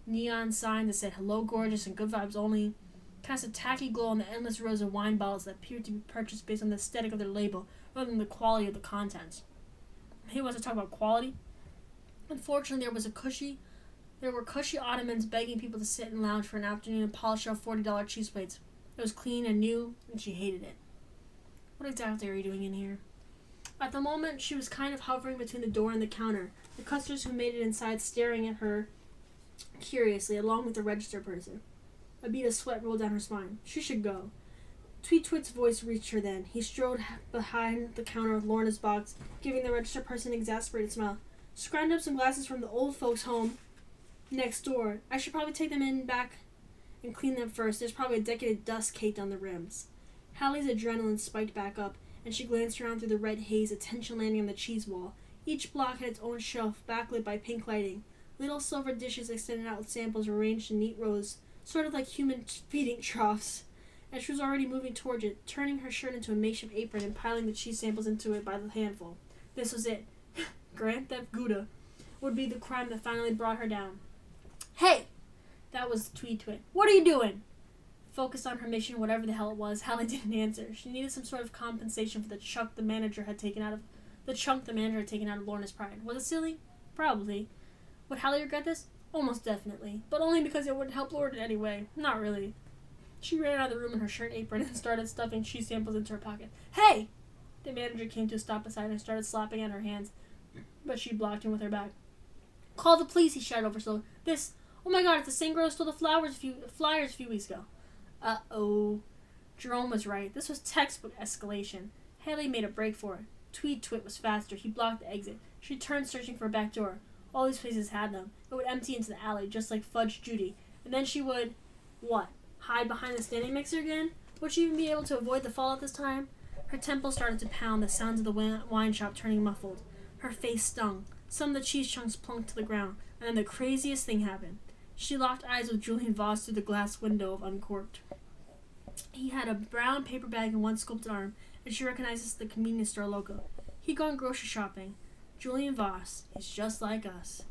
[SPEAKER 1] Neon signs that said "Hello, gorgeous" and "Good vibes only" cast a tacky glow on the endless rows of wine bottles that appeared to be purchased based on the aesthetic of their label rather than the quality of the contents. He wants to talk about quality. Unfortunately, there were cushy ottomans begging people to sit and lounge for an afternoon and polish off $40 cheese plates. It was clean and new, and she hated it. What exactly are you doing in here? At the moment, she was kind of hovering between the door and the counter, the customers who made it inside staring at her curiously, along with the register person. A bead of sweat rolled down her spine. She should go. Tweet Twit's voice reached her then. He strode behind the counter with Lorna's box, giving the register person an exasperated smile. Scrounged up some glasses from the old folks' home next door. I should probably take them in back and clean them first. There's probably a decade of dust caked on the rims. Hallie's adrenaline spiked back up, and she glanced around through the red haze, attention landing on the cheese wall. Each block had its own shelf, backlit by pink lighting. Little silver dishes extended out with samples arranged in neat rows, sort of like human feeding troughs. And she was already moving towards it, turning her shirt into a makeshift apron and piling the cheese samples into it by the handful. This was it. Grand Theft Gouda would be the crime that finally brought her down. Hey! That was Tweet Twit. What are you doing? Focused on her mission, whatever the hell it was, Hallie didn't answer. She needed some sort of compensation for the chunk the manager had taken out of Lorna's pride. Was it silly? Probably. Would Hallie regret this? Almost definitely. But only because it wouldn't help Lorna anyway. Not really. She ran out of the room in her shirt apron and started stuffing cheese samples into her pocket. Hey! The manager came to a stop beside her and started slapping at her hands, but she blocked him with her back. Call the police, he shouted over slowly. Oh my god, it's the same girl who stole the flyers a few weeks ago. Uh-oh. Jerome was right. This was textbook escalation. Haley made a break for it. Tweet Twit was faster. He blocked the exit. She turned, searching for a back door. All these places had them. It would empty into the alley, just like Fudge Judy. And then she would... what? Hide behind the standing mixer again? Would she even be able to avoid the fallout this time? Her temples started to pound, the sounds of the wine shop turning muffled. Her face stung. Some of the cheese chunks plunked to the ground. And then the craziest thing happened. She locked eyes with Julian Voss through the glass window of Uncorked. He had a brown paper bag and one sculpted arm, and she recognized the convenience store logo. He'd gone grocery shopping. Julian Voss is just like us.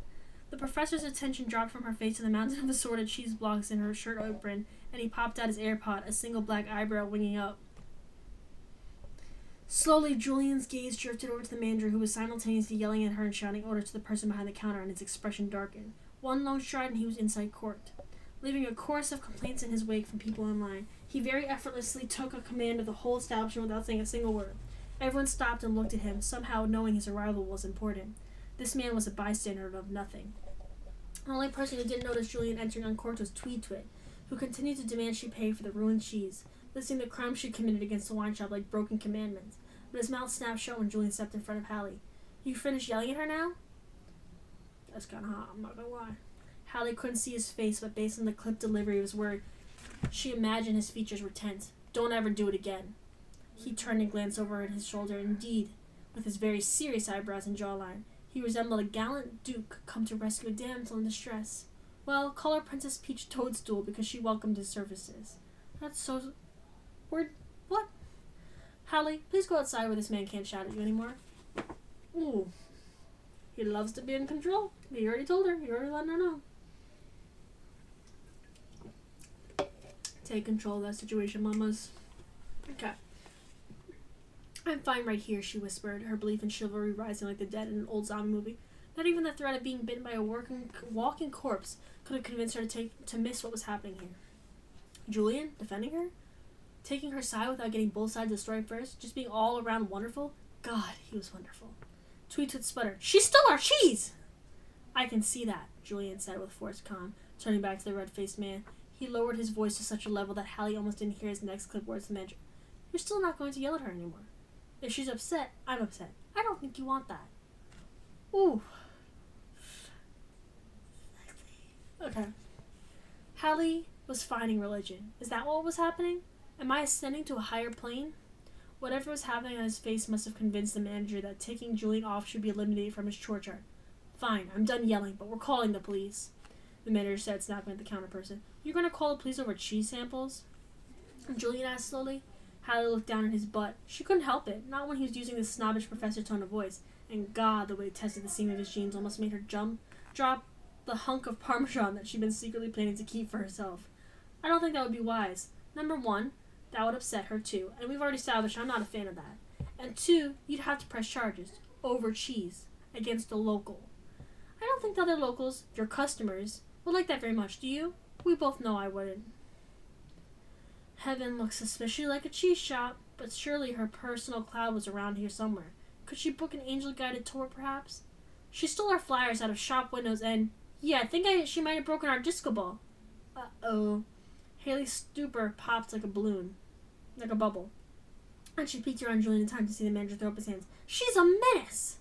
[SPEAKER 1] The professor's attention dropped from her face to the mountain of assorted cheese blocks in her shirt apron, and he popped out his AirPod, a single black eyebrow winging up. Slowly, Julian's gaze drifted over to the manager, who was simultaneously yelling at her and shouting orders to the person behind the counter, and his expression darkened. One long stride, and he was inside court. Leaving a chorus of complaints in his wake from people in line, he very effortlessly took a command of the whole establishment without saying a single word. Everyone stopped and looked at him, somehow knowing his arrival was important. This man was a bystander of nothing. The only person who didn't notice Julian entering Uncorked was Tweet Twit, who continued to demand she pay for the ruined cheese, listing the crimes she committed against the wine shop like broken commandments. But his mouth snapped shut when Julian stepped in front of Hallie. You finished yelling at her now? That's kind of hot, I'm not gonna lie. Hallie couldn't see his face, but based on the clipped delivery of his word, she imagined his features were tense. Don't ever do it again. He turned and glanced over at his shoulder. Indeed, with his very serious eyebrows and jawline, he resembled a gallant duke come to rescue a damsel in distress. Well, call her Princess Peach Toadstool because she welcomed his services. That's so... What? Hallie, please go outside where this man can't shout at you anymore. Ooh. He loves to be in control. He already told her. He already let her know. Take control of that situation, mamas. Okay. I'm fine right here, she whispered, her belief in chivalry rising like the dead in an old zombie movie. Not even the threat of being bitten by a walking corpse could have convinced her to miss what was happening here. Julian, defending her? Taking her side without getting both sides of the story first? Just being all around wonderful? God, he was wonderful. Tweet Twit sputtered. She stole our cheese! I can see that, Julian said with forced calm, turning back to the red-faced man. He lowered his voice to such a level that Hallie almost didn't hear his next clip words to mention. You're still not going to yell at her anymore. If she's upset, I'm upset. I don't think you want that. Ooh. Okay. Hallie was finding religion. Is that what was happening? Am I ascending to a higher plane? Whatever was happening on his face must have convinced the manager that taking Julian off should be eliminated from his chore chart. Fine, I'm done yelling, but we're calling the police. The manager said, snapping at the counter person. You're going to call the police over cheese samples? Julian asked slowly. Hallie looked down at his butt. She couldn't help it, not when he was using this snobbish professor tone of voice. And God, the way he tested the seam of his jeans almost made her jump. drop the hunk of Parmesan that she'd been secretly planning to keep for herself. I don't think that would be wise. Number one, that would upset her too, and we've already established I'm not a fan of that. And two, you'd have to press charges over cheese against a local. I don't think the other locals, your customers, would like that very much, do you? We both know I wouldn't. Heaven looks suspiciously like a cheese shop, but surely her personal cloud was around here somewhere. Could she book an angel-guided tour, perhaps? She stole our flyers out of shop windows and, yeah, I think she might have broken our disco ball. Uh-oh. Haley's stupor popped like a balloon. Like a bubble. And she peeked around Julian in time to see the manager throw up his hands. She's a menace!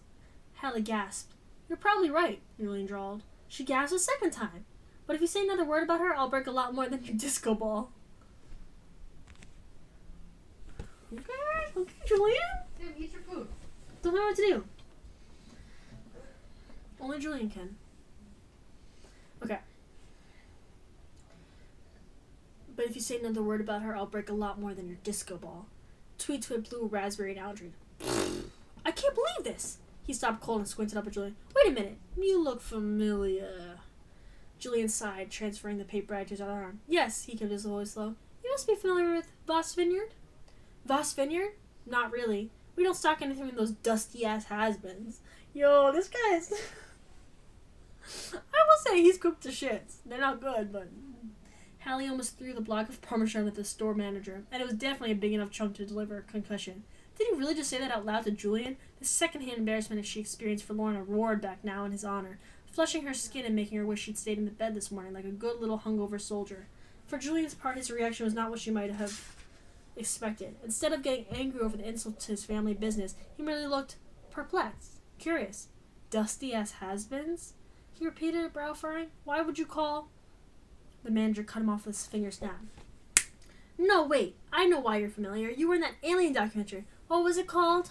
[SPEAKER 1] Haley gasped. You're probably right, Julian drawled. She gasped a second time. But if you say another word about her, I'll break a lot more than your disco ball. Okay, Julian?
[SPEAKER 3] Tim, eat your food.
[SPEAKER 1] Don't know what to do. Only Julian can. Okay. But if you say another word about her, I'll break a lot more than your disco ball. Tweet blew a raspberry and Aldrin. I can't believe this! He stopped cold and squinted up at Julian. Wait a minute. You look familiar. Julian sighed, transferring the paper bag to his other arm. Yes, he kept his voice low. You must be familiar with Voss Vineyard? Voss Vineyard? Not really. We don't stock anything from those dusty-ass has-beens. Yo, this guy's... I will say he's cooked to shits. They're not good, but... Hallie almost threw the block of Parmesan at the store manager, and it was definitely a big enough chunk to deliver a concussion. Did he really just say that out loud to Julian? The second-hand embarrassment she experienced for Lorna roared back now in his honor, flushing her skin and making her wish she'd stayed in the bed this morning like a good little hungover soldier. For Julian's part, his reaction was not what she might have expected. Instead of getting angry over the insult to his family business, he merely looked perplexed, curious. Dusty-ass has-beens? He repeated, brow furrowing. Why would you call... The manager cut him off with his finger snap. No, wait. I know why you're familiar. You were in that alien documentary. What was it called?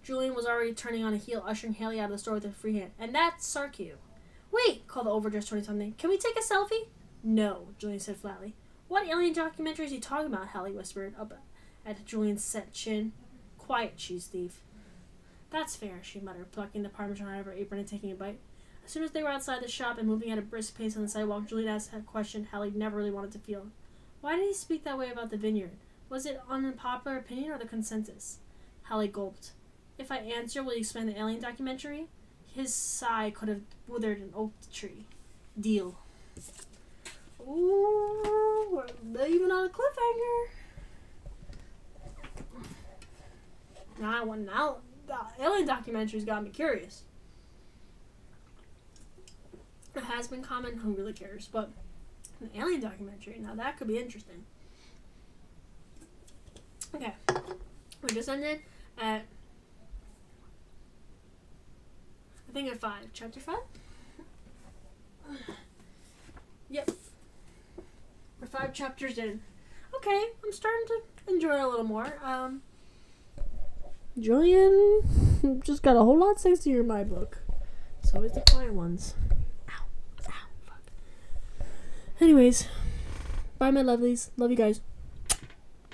[SPEAKER 1] Julian was already turning on a heel, ushering Haley out of the store with a free hand. And that's Sarku. Wait, called the overdressed 20-something. Can we take a selfie? No, Julian said flatly. What alien documentary is he talking about? Hallie whispered up at Julian's set chin. Quiet, cheese thief. That's fair, she muttered, plucking the Parmesan out of her apron and taking a bite. As soon as they were outside the shop and moving at a brisk pace on the sidewalk, Julian asked a question Hallie never really wanted to feel. Why did he speak that way about the vineyard? Was it unpopular opinion or the consensus? Hallie gulped. If I answer, will you explain the alien documentary? His sigh could have withered an oak tree. Deal. Ooh, we're leaving on a cliffhanger. Now, the alien documentary's got me curious. It has been common, who really cares, but an alien documentary, now that could be interesting. Okay, we just ended at, I think at 5, chapter 5? Yep, we're 5 chapters in. Okay, I'm starting to enjoy it a little more. Julian just got a whole lot sexier in my book. So is the quiet ones. Anyways, bye my lovelies. Love you guys.